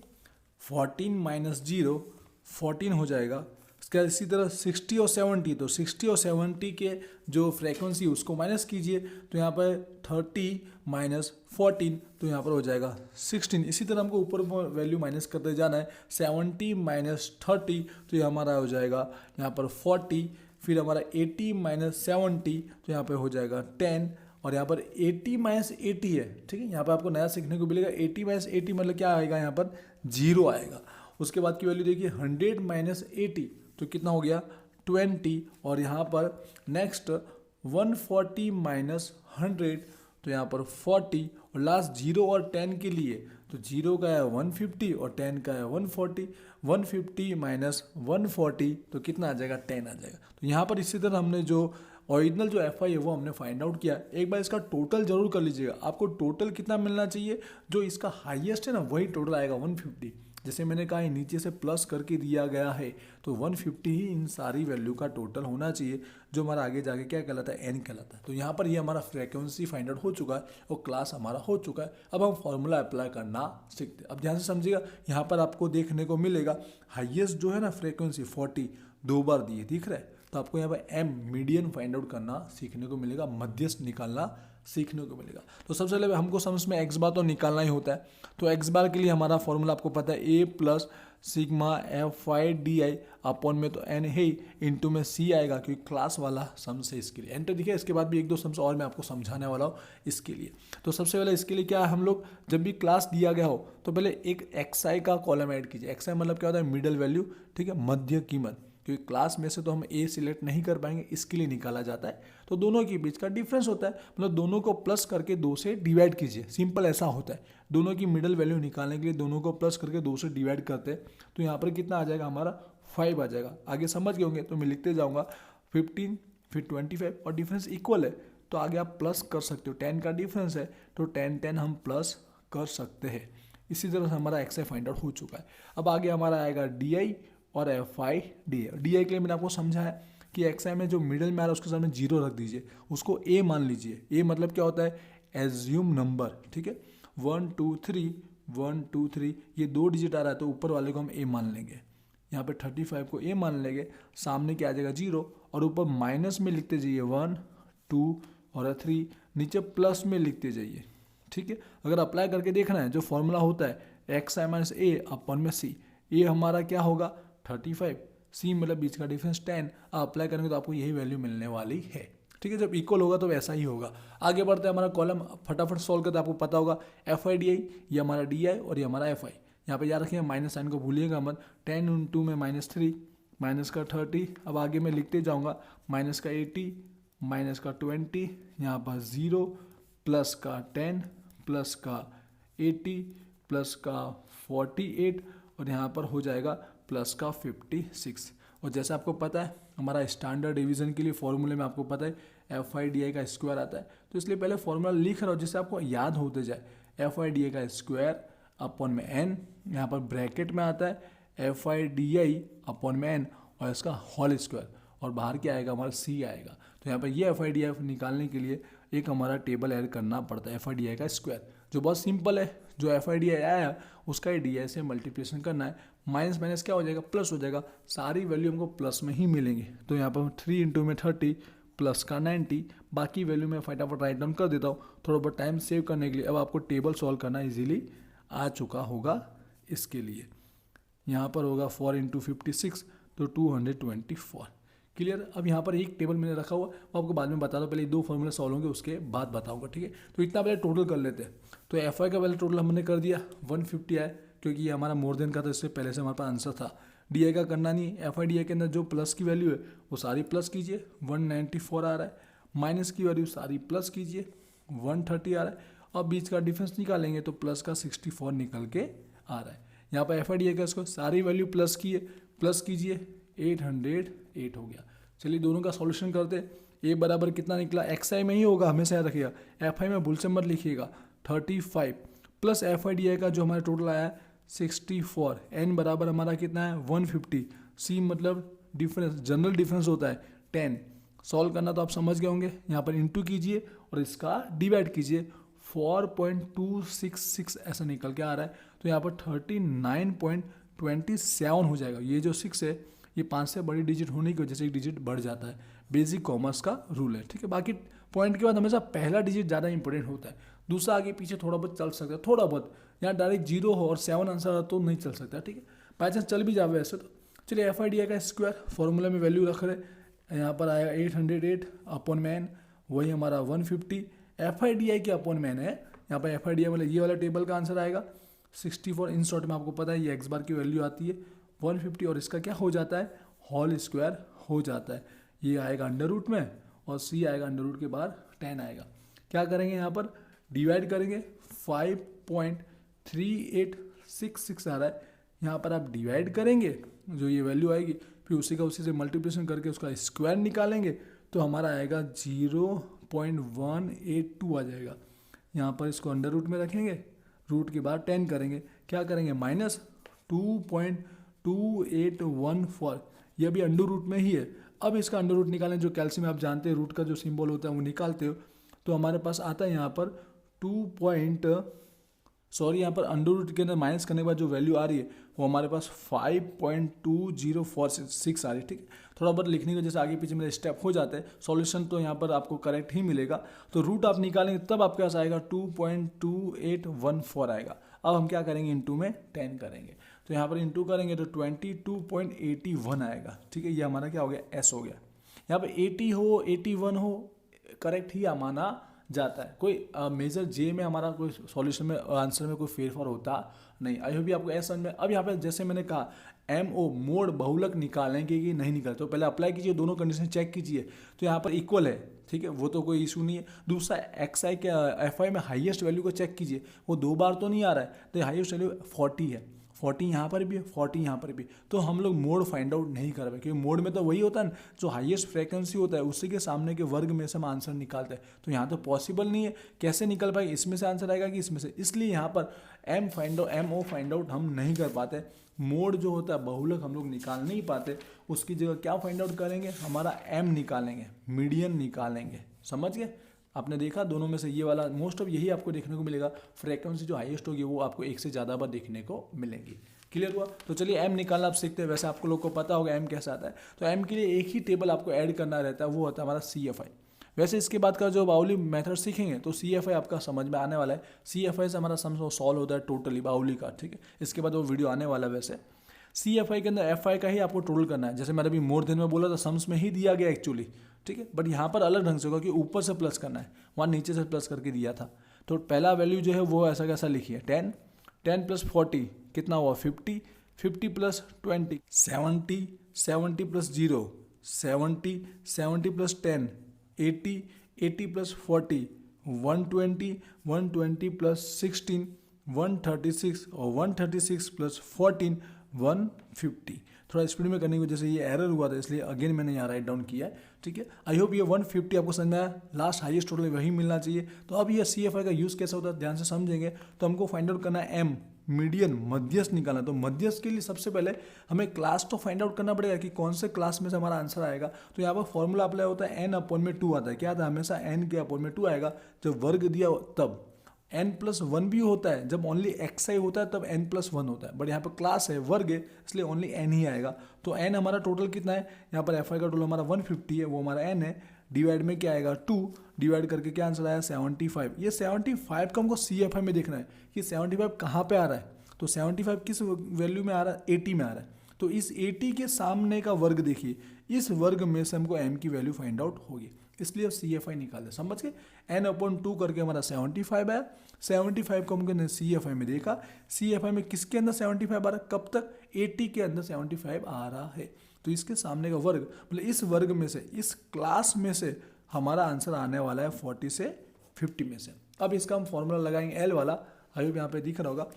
A: 14 माइनस 0 14 हो जाएगा। इसका इसी तरह 60 और 70, तो 60 और 70 के जो फ्रीक्वेंसी उसको माइनस कीजिए, तो यहाँ पर 30 माइनस 14, तो यहाँ पर हो जाएगा 16। इसी तरह हमको ऊपर वैल्यू माइनस करते जाना है। 70 माइनस 30, तो ये हमारा हो जाएगा यहाँ पर 40। फिर हमारा 80 माइनस 70, तो यहाँ पर हो जाएगा 10। और यहाँ पर 80 माइनस 80 है, ठीक है। यहाँ पर आपको नया सीखने को मिलेगा। 80 माइनस 80 मतलब क्या आएगा? यहाँ पर 0 आएगा। उसके बाद की वैल्यू देखिए 100 माइनस 80, तो कितना हो गया? 20। और यहाँ पर नेक्स्ट 140 माइनस 100, तो यहाँ पर 40। और लास्ट 0 और 10 के लिए, तो 0 का है 150 और 10 का है 140। 150 माइनस 140, तो कितना आ जाएगा? 10 आ जाएगा। तो यहाँ पर इसी तरह हमने जो ओरिजिनल जो एफ आई है वो हमने फाइंड आउट किया। एक बार इसका टोटल जरूर कर लीजिएगा। आपको टोटल कितना मिलना चाहिए? जो इसका हाईएस्ट है ना वही टोटल आएगा 150। जैसे मैंने कहा नीचे से प्लस करके दिया गया है, तो 150 ही इन सारी वैल्यू का टोटल होना चाहिए, जो हमारा आगे जाके क्या कहलाता है? एन कहलाता है। तो यहाँ पर ये हमारा फ्रीक्वेंसी फाइंड आउट हो चुका है और क्लास हमारा हो चुका है। अब हम फॉर्मूला अप्लाई करना सीखते हैं। अब ध्यान से समझिएगा, यहाँ पर आपको देखने को मिलेगा हाईएस्ट जो है ना फ्रीक्वेंसी 40 2 बार दिए, दिख रहा है। तो आपको यहाँ पर एम मीडियन फाइंड आउट करना सीखने को मिलेगा, मध्यस्थ निकालना सीखने को मिलेगा। तो सबसे पहले हमको समझ में एक्स बार तो निकालना ही होता है। तो एक्स बार के लिए हमारा फॉर्मूला आपको पता है, A plus sigma F I D I upon में तो एन है, इंटू में सी आएगा क्योंकि क्लास वाला सम्स है इसके लिए। एंटर दिखे। इसके बाद भी एक दो सम्स और मैं आपको समझाने वाला हूँ इसके लिए। तो सबसे पहले इसके लिए क्या है, हम लोग जब भी क्लास दिया गया हो तो पहले एक एक्स आई का कॉलम ऐड कीजिए। एक्स आई मतलब क्या होता है? मिडल वैल्यू, ठीक है, मध्य कीमत। क्योंकि क्लास में से तो हम ए सिलेक्ट नहीं कर पाएंगे, इसके लिए निकाला जाता है। तो दोनों के बीच का डिफरेंस होता है, मतलब दोनों को प्लस करके 2 से डिवाइड कीजिए। सिंपल ऐसा होता है। दोनों की मिडल वैल्यू निकालने के लिए दोनों को प्लस करके 2 से डिवाइड करते हैं। तो यहाँ पर कितना आ जाएगा? हमारा 5 आ जाएगा। आगे समझ गए होंगे तो मैं लिखते जाऊँगा 15 फिर 25 और डिफरेंस इक्वल है तो आगे आप प्लस कर सकते हो। 10 का डिफरेंस है तो 10 हम प्लस कर सकते हैं। इसी तरह से हमारा एक्स आई फाइंड आउट हो चुका है। अब आगे हमारा आएगा डी आई और F I D I. D आई के लिए मैंने आपको समझा है कि एक्स आई में जो मिडिल में आ रहा है उसके सामने 0 रख दीजिए, उसको ए मान लीजिए। ए मतलब क्या होता है? एज्यूम नंबर, ठीक है। 1 2 3 1 2 3 ये 2 डिजिट आ रहा है तो ऊपर वाले को हम ए मान लेंगे। यहाँ पे 35 को ए मान लेंगे, सामने क्या आ जाएगा? 0 और ऊपर माइनस में लिखते जाइए 1 2 और 3, नीचे प्लस में लिखते जाइए, ठीक है। अगर अप्लाई करके देखना है जो फॉर्मूला होता है एक्स आई माइनस ए अपन में सी, ए हमारा क्या होगा? 35, सी मतलब बीच का डिफरेंस 10। अप्लाई करेंगे तो आपको यही वैल्यू मिलने वाली है, ठीक है। जब इक्वल होगा तो ऐसा ही होगा। आगे बढ़ते हैं, हमारा कॉलम फटाफट सॉल्व करते हैं। आपको पता होगा एफ आई डी आई, ये हमारा डी आई और ये हमारा एफ आई। यहाँ पे याद रखिएगा माइनस साइन को भूलिएगा मत। 10 × 2 में -3, माइनस का 30। अब आगे मैं लिखते जाऊँगा माइनस का 80, माइनस का 20, यहाँ पर 0, प्लस का 10, प्लस का 80, प्लस का 48 और यहाँ पर हो जाएगा प्लस का 56। और जैसे आपको पता है हमारा स्टैंडर्ड डिवीजन के लिए फॉर्मूले में आपको पता है एफ आई डी आई का स्क्वायर आता है, तो इसलिए पहले फॉर्मूला लिख रहा हूँ जिससे आपको याद होते जाए। एफ आई डी आई का स्क्वायर अपॉन में एन, यहाँ पर ब्रैकेट में आता है F I D I upon में एन और इसका होल स्क्वायर, और बाहर क्या आएगा? हमारा सी आएगा। तो यहाँ पर ये एफ आई डी आई निकालने के लिए एक हमारा टेबल ऐड करना पड़ता है एफ आई डी आई का स्क्वायर, जो बहुत सिंपल है। जो एफ आई डी आई आया उसका ही डी आई से मल्टीप्लिकेशन करना है, माइनस माइनस क्या हो जाएगा, प्लस हो जाएगा, सारी वैल्यू हमको प्लस में ही मिलेंगे। तो यहाँ पर 3 इंटू में 30 प्लस का 90, बाकी वैल्यू मैं फटाफट राइट डाउन कर देता हूँ थोड़ा बहुत टाइम सेव करने के लिए। अब आपको टेबल सॉल्व करना इजीली आ चुका होगा। इसके लिए यहाँ पर होगा 4 इंटू 56 तो 224, क्लियर। अब यहाँ पर एक टेबल मैंने रखा हुआ, वो आपको बाद में बता दो, पहले 2 फॉर्मूले सॉल्व होंगे उसके बाद बताऊंगा, ठीक है। तो इतना पहले टोटल कर लेते हैं। तो एफ आई का पहले टोटल हमने कर दिया 150 आया, क्योंकि ये हमारा मोर देन का था, इससे पहले से हमारे पास आंसर था। डी आई का करना नहीं है, एफ आई डी आई के अंदर जो प्लस की वैल्यू है वो सारी प्लस कीजिए, 194 आ रहा है, माइनस की वैल्यू सारी प्लस कीजिए, 130 आ रहा है, और बीच का डिफरेंस निकालेंगे तो प्लस का 64 निकल के आ रहा है। यहाँ पर एफ आई डी आई का इसको सारी वैल्यू प्लस की है, प्लस कीजिए 808 हो गया। चलिए दोनों का सॉल्यूशन करते हैं। ए बराबर कितना निकला, एक्स आई में ही होगा, हमेशा याद रखिएगा, एफ आई में भूल से मत लिखिएगा, 35 प्लस एफ आई डी आई का जो हमारा टोटल आया है 64, एन बराबर हमारा कितना है 150, सी मतलब डिफरेंस, जनरल डिफरेंस होता है 10। सॉल्व करना तो आप समझ गए होंगे, यहाँ पर इंटू कीजिए और इसका डिवाइड कीजिए, 4.266 ऐसा निकल के आ रहा है। तो यहाँ पर 39.27 हो जाएगा। ये जो 6 है ये 5 से बड़ी डिजिट होने की वजह से एक डिजिट बढ़ जाता है, बेसिक कॉमर्स का रूल है, ठीक है। बाकी पॉइंट के बाद हमेशा पहला डिजिट ज़्यादा इंपॉर्टेंट होता है, दूसरा आगे पीछे थोड़ा बहुत चल सकता है, थोड़ा बहुत। यहाँ डायरेक्ट 0 हो और 7 आंसर तो नहीं चल सकता, ठीक है। बाई चांस चल भी जावे वैसे तो। चलिए एफ आई डी आई का स्क्वायर फॉर्मूला में वैल्यू रख रहे, यहाँ पर आएगा 808 अपॉन मैन, वही हमारा 150 एफ आई डी आई के अपॉन मैन है। यहाँ पर एफ आई डी आई मतलब ये वाला टेबल का आंसर आएगा 64। इन शॉर्ट में आपको पता है ये एक्स बार की वैल्यू आती है 150 और इसका क्या हो जाता है, होल स्क्वायर हो जाता है। ये आएगा अंडर रूट में और सी आएगा अंडर रूट के बाद 10 आएगा। क्या करेंगे यहाँ पर डिवाइड करेंगे, 5.3866 आ रहा है, यहाँ पर आप डिवाइड करेंगे जो ये वैल्यू आएगी, फिर उसी से मल्टीप्लिकेशन करके उसका स्क्वायर निकालेंगे तो हमारा आएगा 0.182 आ जाएगा। यहाँ पर इसको अंडर रूट में रखेंगे, रूट के बाद 10 करेंगे, क्या करेंगे माइनस 2.2814, ये भी अंडर रूट में ही है। अब इसका अंडर रूट निकालें, जो कैल्शियम आप जानते हैं रूट का जो सिंबल होता है वो निकालते हो, तो हमारे पास आता है यहाँ पर यहाँ पर अंडर रूट के अंदर माइनस करने के बाद जो वैल्यू आ रही है वो हमारे पास 5.2046 आ रही है, ठीक है। थोड़ा बहुत लिखने की जैसे आगे पीछे मेरे स्टेप हो जाते हैं, सॉल्यूशन तो यहाँ पर आपको करेक्ट ही मिलेगा। तो रूट आप निकालेंगे तब आपके पास आएगा 2.2814 आएगा। अब हम क्या करेंगे, इंटू में 10 करेंगे, तो यहाँ पर इंटू करेंगे तो 22.81 आएगा, ठीक है। ये हमारा क्या हो गया, एस हो गया। यहाँ पर 80 हो 81 हो करेक्ट ही माना जाता है, कोई मेजर जे में हमारा कोई सॉल्यूशन में आंसर में कोई फेरफार होता नहीं। आई होप आपको ऐसा समझ में। अब यहाँ पे जैसे मैंने कहा एम ओ मोड बहुलक निकालेंगे कि नहीं निकालते, तो पहले अप्लाई कीजिए, दोनों कंडीशन चेक कीजिए, तो यहाँ पर इक्वल है, ठीक है, वो तो कोई इशू नहीं है। दूसरा एक्स आई के एफ आई में हाईएस्ट वैल्यू को चेक कीजिए, वो 2 बार तो नहीं आ रहा है, तो हाईएस्ट वैल्यू 40 है, 40 यहाँ पर भी है, 40 यहाँ पर भी। तो हम लोग मोड फाइंड आउट नहीं कर पाए, क्योंकि मोड में तो वही होता है ना जो हाईएस्ट फ्रीक्वेंसी होता है, उसी के सामने के वर्ग में से हम आंसर निकालते हैं। तो यहाँ तो पॉसिबल नहीं है, कैसे निकल पाएगा, इसमें से आंसर आएगा कि इसमें से, इसलिए यहाँ पर एम ओ फाइंड आउट हम नहीं कर पाते। मोड जो होता है बहुलक हम लोग निकाल नहीं पाते, उसकी जगह क्या फाइंड आउट करेंगे, हमारा एम निकालेंगे, मीडियन निकालेंगे, समझ गए। आपने देखा दोनों में से ये वाला मोस्ट ऑफ यही आपको देखने को मिलेगा, फ्रीक्वेंसी जो हाईएस्ट होगी वो आपको एक से ज़्यादा बार देखने को मिलेंगी। क्लियर हुआ। तो चलिए एम निकालना आप सीखते हैं। वैसे आपको लोग को पता होगा एम कैसा आता है, तो एम के लिए एक ही टेबल आपको ऐड करना रहता है, वो होता है हमारा CFI। वैसे इसके बाद का जो बाउली मेथड सीखेंगे तो CFI आपका समझ में आने वाला है। CFI से हमारा सम सॉल्व होता है टोटली बाउली का, ठीक है। इसके बाद वो वीडियो आने वाला है। वैसे CFI के अंदर FI का ही आपको टोटल करना है, जैसे मैंने अभी मोर देन में बोला था, सम्स में ही दिया गया एक्चुअली, ठीक है। बट यहाँ पर अलग ढंग से होगा कि ऊपर से प्लस करना है, वहाँ नीचे से प्लस करके दिया था। तो पहला वैल्यू जो है वो ऐसा कैसा लिखिए, 10 प्लस 40 कितना हुआ 50 plus 20 70 plus 0 70 plus 10 80 plus 40 120 plus 16 136 और 136 प्लस 14 150। थोड़ा स्पीड में करने की वजह से ये एरर हुआ था, इसलिए अगेन मैंने यहाँ राइट डाउन किया है, ठीक है। आई होप ये 150 आपको समझ में आया। लास्ट हाईएस्ट टोटल वही मिलना चाहिए। तो अब ये CFI का यूज़ कैसा होता है ध्यान से समझेंगे। तो हमको फाइंड आउट करना है एम, मीडियन, मध्यस्थ निकालना। तो मध्यस्थ के लिए सबसे पहले हमें क्लास तो फाइंड आउट करना पड़ेगा कि कौन से क्लास में से हमारा आंसर आएगा। तो यहाँ पर फॉर्मूला अप्लाई होता है n/2 आता है। क्या आता है, हमेशा n के अपॉन में 2 आएगा, जब वर्ग दिया तब। n+1 भी होता है, जब ओनली xi होता है तब n+1 होता है, बट यहाँ पर क्लास है, वर्ग है, इसलिए ओनली n ही आएगा। तो n हमारा टोटल कितना है, यहाँ पर fi का टोटल हमारा 150 है, वो हमारा n है, डिवाइड में क्या आएगा 2, डिवाइड करके क्या आंसर आया 75। ये 75 को हमको CFI में देखना है कि 75 कहाँ पे आ रहा है, तो 75 किस वैल्यू में आ रहा है, 80 में आ रहा है। तो इस 80 के सामने का वर्ग देखिए, इस वर्ग में से हमको m की वैल्यू फाइंड आउट होगी, इसलिए CFI निकाल दे, समझ गए। n/2 करके हमारा 75 आया, 75 को हमने CFI में देखा, CFI में किसके अंदर 75 आ रहा है, कब तक, 80 के अंदर 75 आ रहा है। तो इसके सामने का वर्ग, मतलब इस वर्ग में से, इस क्लास में से हमारा आंसर आने वाला है 40 से 50 में से। अब इसका हम फॉर्मूला लगाएंगे L वाला, आई होप यहाँ पे दिख रहा होगा।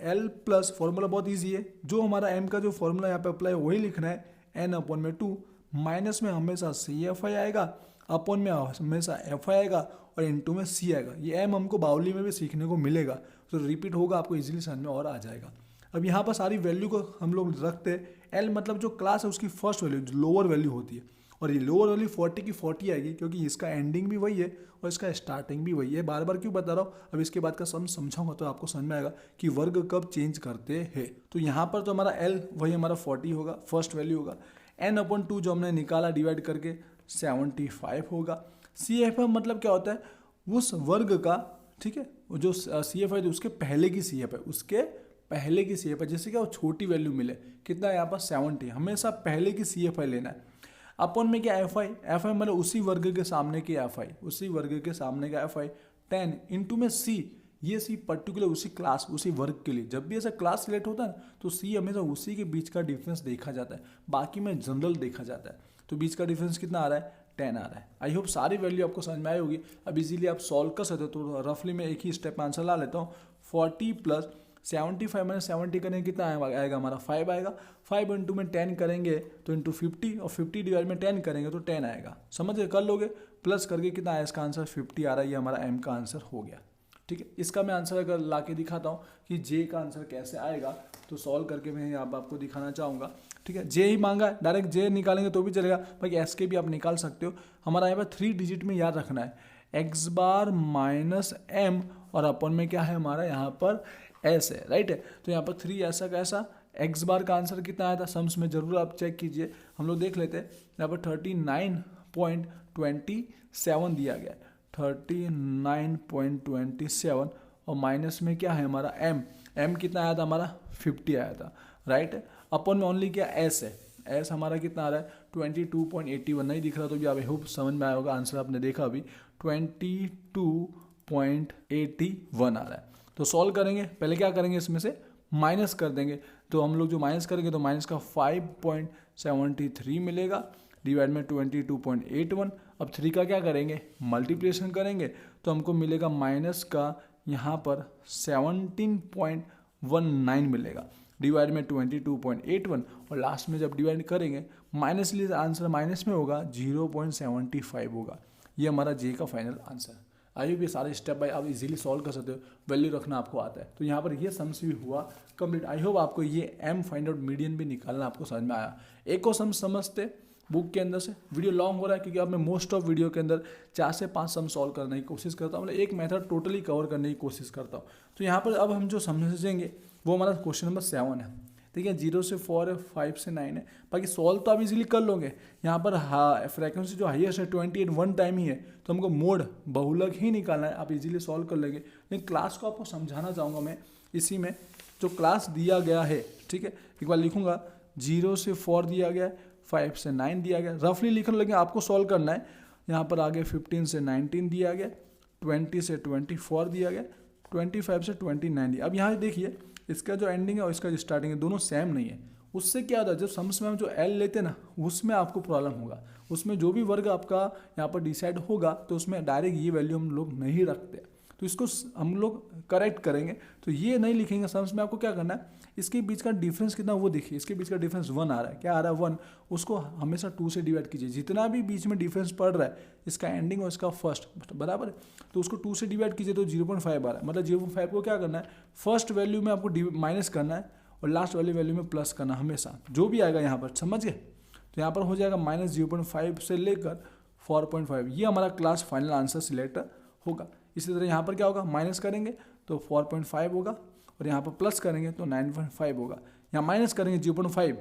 A: L प्लस फॉर्मूला बहुत ईजी है, जो हमारा M का जो फॉर्मूला यहाँ पे अप्लाई वही लिखना है, n/2, माइनस में हमेशा CFI आएगा, अपॉन में हमेशा FI आएगा, और इनटू में C आएगा। ये M हमको बाउली में भी सीखने को मिलेगा, तो रिपीट होगा, आपको इजीली समझ में और आ जाएगा। अब यहाँ पर सारी वैल्यू को हम लोग रखते हैं, L मतलब जो क्लास है उसकी फर्स्ट वैल्यू, जो लोअर वैल्यू होती है, और ये लोअर वैल्यू 40 की 40 आएगी, क्योंकि इसका एंडिंग भी वही है और इसका स्टार्टिंग भी वही है। बार बार क्यों बता रहा हूँ, अब इसके बाद का समझाऊंगा तो आपको समझ में आएगा कि वर्ग कब चेंज करते हैं। तो यहाँ पर तो हमारा L वही हमारा 40 होगा, फर्स्ट वैल्यू होगा, n/2 जो हमने निकाला डिवाइड करके 75 होगा। CFI मतलब क्या होता है, उस वर्ग का, ठीक है, जो CFI उसके पहले की CFI, उसके पहले की CFI, जैसे क्या वो छोटी वैल्यू मिले, कितना है यहाँ पर 70, हमेशा पहले की CFI लेना है। अपन में क्या FI मतलब उसी वर्ग के सामने की FI, उसी वर्ग के सामने का FI, 10 इंटू में C, ये C पर्टिकुलर उसी क्लास, उसी वर्ग के लिए। जब भी ऐसा क्लास सिलेक्ट होता है तो C हमेशा उसी के बीच का डिफरेंस देखा जाता है, बाकी में जनरल देखा जाता है। तो बीच का डिफरेंस कितना आ रहा है, 10 आ रहा है। आई होप सारी वैल्यू आपको समझ में आई होगी। अब इजीली आप सॉल्व कर सकते हो, तो रफली मैं एक ही स्टेप में आंसर ला लेता हूँ। 40 प्लस 75 मैंने 70 करेंगे, कितना आएगा हमारा 5 आएगा, 5 इंटू में 10 करेंगे तो इंटू 50, और 50 डिवाइड में 10 करेंगे तो 10 आएगा, समझ गए, कर लोगे। प्लस करके कितना आया, इसका आंसर 50 आ रहा है, ये हमारा M का आंसर हो गया। ठीक है, इसका मैं आंसर अगर ला के दिखाता हूँ कि J का आंसर कैसे आएगा, तो सॉल्व करके मैं यहाँ पर आपको दिखाना चाहूँगा। ठीक है, J ही मांगा है, डायरेक्ट J निकालेंगे तो भी चलेगा, बाकी S के भी आप निकाल सकते हो। हमारा यहाँ पर 3 डिजिट में याद रखना है, x बार माइनस M, और अपन में क्या है हमारा यहाँ पर S है, राइट है। तो यहाँ पर 3 ऐसा कैसा, x बार का आंसर कितना आया था, सम्स में जरूर आप चेक कीजिए। हम लोग देख लेते हैं, यहाँ पर 39.27 दिया गया है, 39.27, और माइनस में क्या है हमारा M कितना आया था हमारा 50 आया था, राइट है। अपन में ओनली क्या S है, S हमारा कितना आ रहा है 22.81, नहीं दिख रहा तो भी आप होप समझ में आया होगा, आंसर आपने देखा अभी 22.81 आ रहा है। तो सॉल्व करेंगे, पहले क्या करेंगे, इसमें से माइनस कर देंगे। तो हम लोग जो माइनस करेंगे तो माइनस का 5.73 मिलेगा, डिवाइड में 22.81। अब 3 का क्या करेंगे, मल्टीप्लिकेशन करेंगे, तो हमको मिलेगा माइनस का यहाँ पर 17.19 मिलेगा, डिवाइड में 22.81, और लास्ट में जब डिवाइड करेंगे माइनस लिए आंसर माइनस में होगा, 0.75 होगा। ये हमारा J का फाइनल आंसर। आई होप ये सारे स्टेप बाय आप इजीली सॉल्व कर सकते हो, वैल्यू रखना आपको आता है। तो यहाँ पर ये सम्स भी हुआ कंप्लीट। आई होप आपको ये M फाइंड आउट मीडियन भी निकालना आपको समझ में आया। एक और सम समझते बुक के अंदर से, वीडियो लॉन्ग हो रहा है क्योंकि अब मैं मोस्ट ऑफ वीडियो के अंदर 4 से 5 सम सॉल्व करने की कोशिश करता हूँ, मतलब एक मेथड टोटली कवर करने की कोशिश करता हूँ। तो यहाँ पर अब हम जो समझेंगे वो हमारा क्वेश्चन नंबर 7 है, ठीक है, 0 से 4 है, 5 से 9 है। बाकी सॉल्व तो आप इजीली कर लोगे। यहाँ पर फ्रीक्वेंसी जो हाईएस्ट है 28 वन टाइम ही है, तो हमको मोड बहुलक ही निकालना है, आप इजीली सॉल्व कर लेंगे। लेकिन क्लास को आपको समझाना चाहूँगा मैं, इसी में जो क्लास दिया गया है, ठीक है, एक बार लिखूँगा, 0 से 4 दिया गया है, 5 से 9 दिया गया, रफली लिखने लगे, आपको सॉल्व करना है। यहाँ पर आगे 15 से 19 दिया गया, 20 से 24 दिया गया, 25 से 29 दिया। अब यहाँ देखिए, इसका जो एंडिंग है और इसका जो स्टार्टिंग है दोनों सेम नहीं है। उससे क्या होता है, जब सम्स में हम जो L लेते हैं ना, उसमें आपको प्रॉब्लम होगा। उसमें जो भी वर्ग आपका यहाँ पर डिसाइड होगा तो उसमें डायरेक्ट ये वैल्यू हम लोग नहीं रखते, तो इसको हम लोग करेक्ट करेंगे। तो ये नहीं लिखेंगे सम्स में, आपको क्या करना है, इसके बीच का डिफरेंस कितना वो देखिए, इसके बीच का डिफरेंस 1 आ रहा है, क्या आ रहा है 1, उसको हमेशा 2 से डिवाइड कीजिए। जितना भी बीच में डिफरेंस पड़ रहा है, इसका एंडिंग और इसका फर्स्ट बराबर है, तो उसको 2 से डिवाइड कीजिए तो 0.5 आ रहा है। मतलब 0.5 को क्या करना है, फर्स्ट वैल्यू में आपको माइनस करना है और लास्ट वाली वैल्यू में प्लस करना, हमेशा जो भी आएगा यहाँ पर, समझ गए। तो यहाँ पर हो जाएगा -0.5 से लेकर 4.5, ये हमारा क्लास फाइनल आंसर सिलेक्ट होगा। इसी तरह यहाँ पर क्या होगा, माइनस करेंगे तो 4.5 होगा और यहाँ पर प्लस करेंगे तो 9.5 होगा। यहाँ माइनस करेंगे 0.5,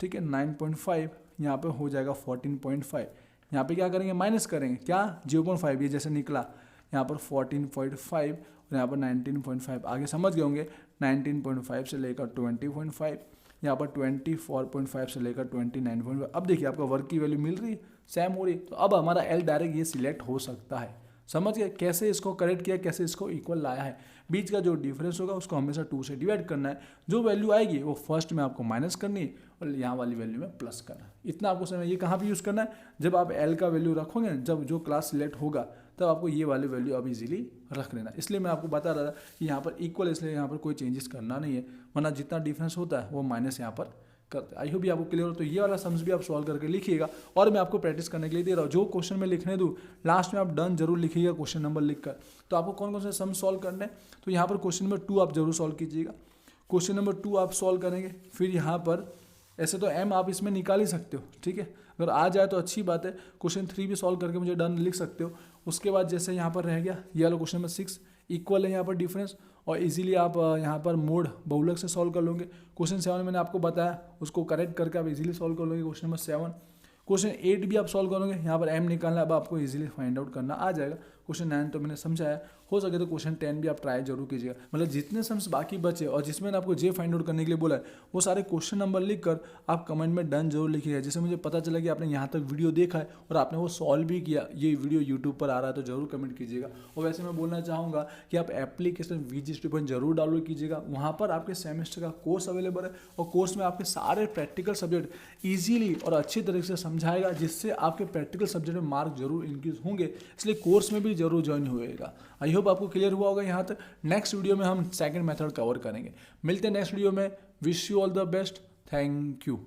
A: ठीक है, 9.5 यहाँ पे हो जाएगा 14.5। यहाँ पे क्या करेंगे, माइनस करेंगे क्या 0.5, ये जैसे निकला यहाँ पर 14.5 और यहाँ पर 19.5। आगे समझ गए होंगे, 19.5 से लेकर 20.5, यहाँ पर 24.5 से लेकर 29.5। अब देखिए आपका वर्क की वैल्यू मिल रही है, सेम हो रही है, तो अब हमारा एल डायरेक्ट ये सिलेक्ट हो सकता है। समझ गए कैसे इसको करेक्ट किया, कैसे इसको इक्वल लाया है। बीच का जो डिफरेंस होगा उसको हमेशा 2 से डिवाइड करना है, जो वैल्यू आएगी वो फर्स्ट में आपको माइनस करनी है और यहाँ वाली वैल्यू में प्लस करना है। इतना आपको समझ, ये कहाँ पे यूज़ करना है, जब आप एल का वैल्यू रखोगे, जब जो क्लास सिलेक्ट होगा तब आपको ये वाली वैल्यू अब इजीली रख लेना। इसलिए मैं आपको बता रहा था कि यहाँ पर इक्वल, इसलिए यहाँ पर कोई चेंजेस करना नहीं है, वरना जितना डिफरेंस होता है वो माइनस यहाँ पर करते। आई होप भी आपको क्लियर हो। तो ये वाला सम्स भी आप सॉल्व करके लिखिएगा और मैं आपको प्रैक्टिस करने के लिए दे रहा हूँ। जो क्वेश्चन में लिखने दूँ लास्ट में आप डन जरूर लिखिएगा क्वेश्चन नंबर लिखकर। तो आपको कौन कौन से सम सॉल्व करने हैं, तो यहाँ पर क्वेश्चन नंबर 2 आप जरूर सॉल्व कीजिएगा। क्वेश्चन नंबर 2 आप सॉल्व करेंगे, फिर यहाँ पर ऐसे तो एम आप इसमें निकाल ही सकते हो, ठीक है, अगर आ जाए तो अच्छी बात है। क्वेश्चन 3 भी सॉल्व करके मुझे डन लिख सकते हो। उसके बाद जैसे यहाँ पर रह गया ये वाला क्वेश्चन नंबर 6, इक्वल है यहाँ पर डिफरेंस, और इजीली आप यहाँ पर मोड बहुलक से सॉल्व कर लोगे। क्वेश्चन 7 मैंने आपको बताया, उसको करेक्ट करके आप इजीली सॉल्व कर लोगे क्वेश्चन नंबर 7। क्वेश्चन 8 भी आप सॉल्व करोगे, यहाँ पर एम निकालना, अब आपको इजीली फाइंड आउट करना आ जाएगा। क्वेश्चन 9 तो मैंने समझाया, हो सके तो क्वेश्चन 10 भी आप ट्राई जरूर कीजिएगा। मतलब जितने सम्स बाकी बचे और जिसमें आपको जे फाइंड आउट करने के लिए बोला है वो सारे क्वेश्चन नंबर लिखकर आप कमेंट में डन जरूर लिखिएगा, जिससे मुझे पता चला कि आपने यहाँ तक वीडियो देखा है और आपने वो सॉल्व भी किया। ये वीडियो यूट्यूब पर आ रहा है तो जरूर कमेंट कीजिएगा। और वैसे मैं बोलना चाहूँगा कि आप एप्लीकेशन VG स्टूडेंट जरूर डाउनलोड कीजिएगा, वहाँ पर आपके सेमेस्टर का कोर्स अवेलेबल है और कोर्स में आपके सारे प्रैक्टिकल सब्जेक्ट ईजिली और अच्छी तरीके से समझाएगा, जिससे आपके प्रैक्टिकल सब्जेक्ट में मार्क जरूर इंक्रीज होंगे। इसलिए कोर्स में भी जरूर ज्वाइन होएगा। आई होप आपको क्लियर हुआ होगा यहाँ तक। नेक्स्ट वीडियो में हम सेकंड मेथड कवर करेंगे। मिलते हैं नेक्स्ट वीडियो में। Wish you all the best. Thank you.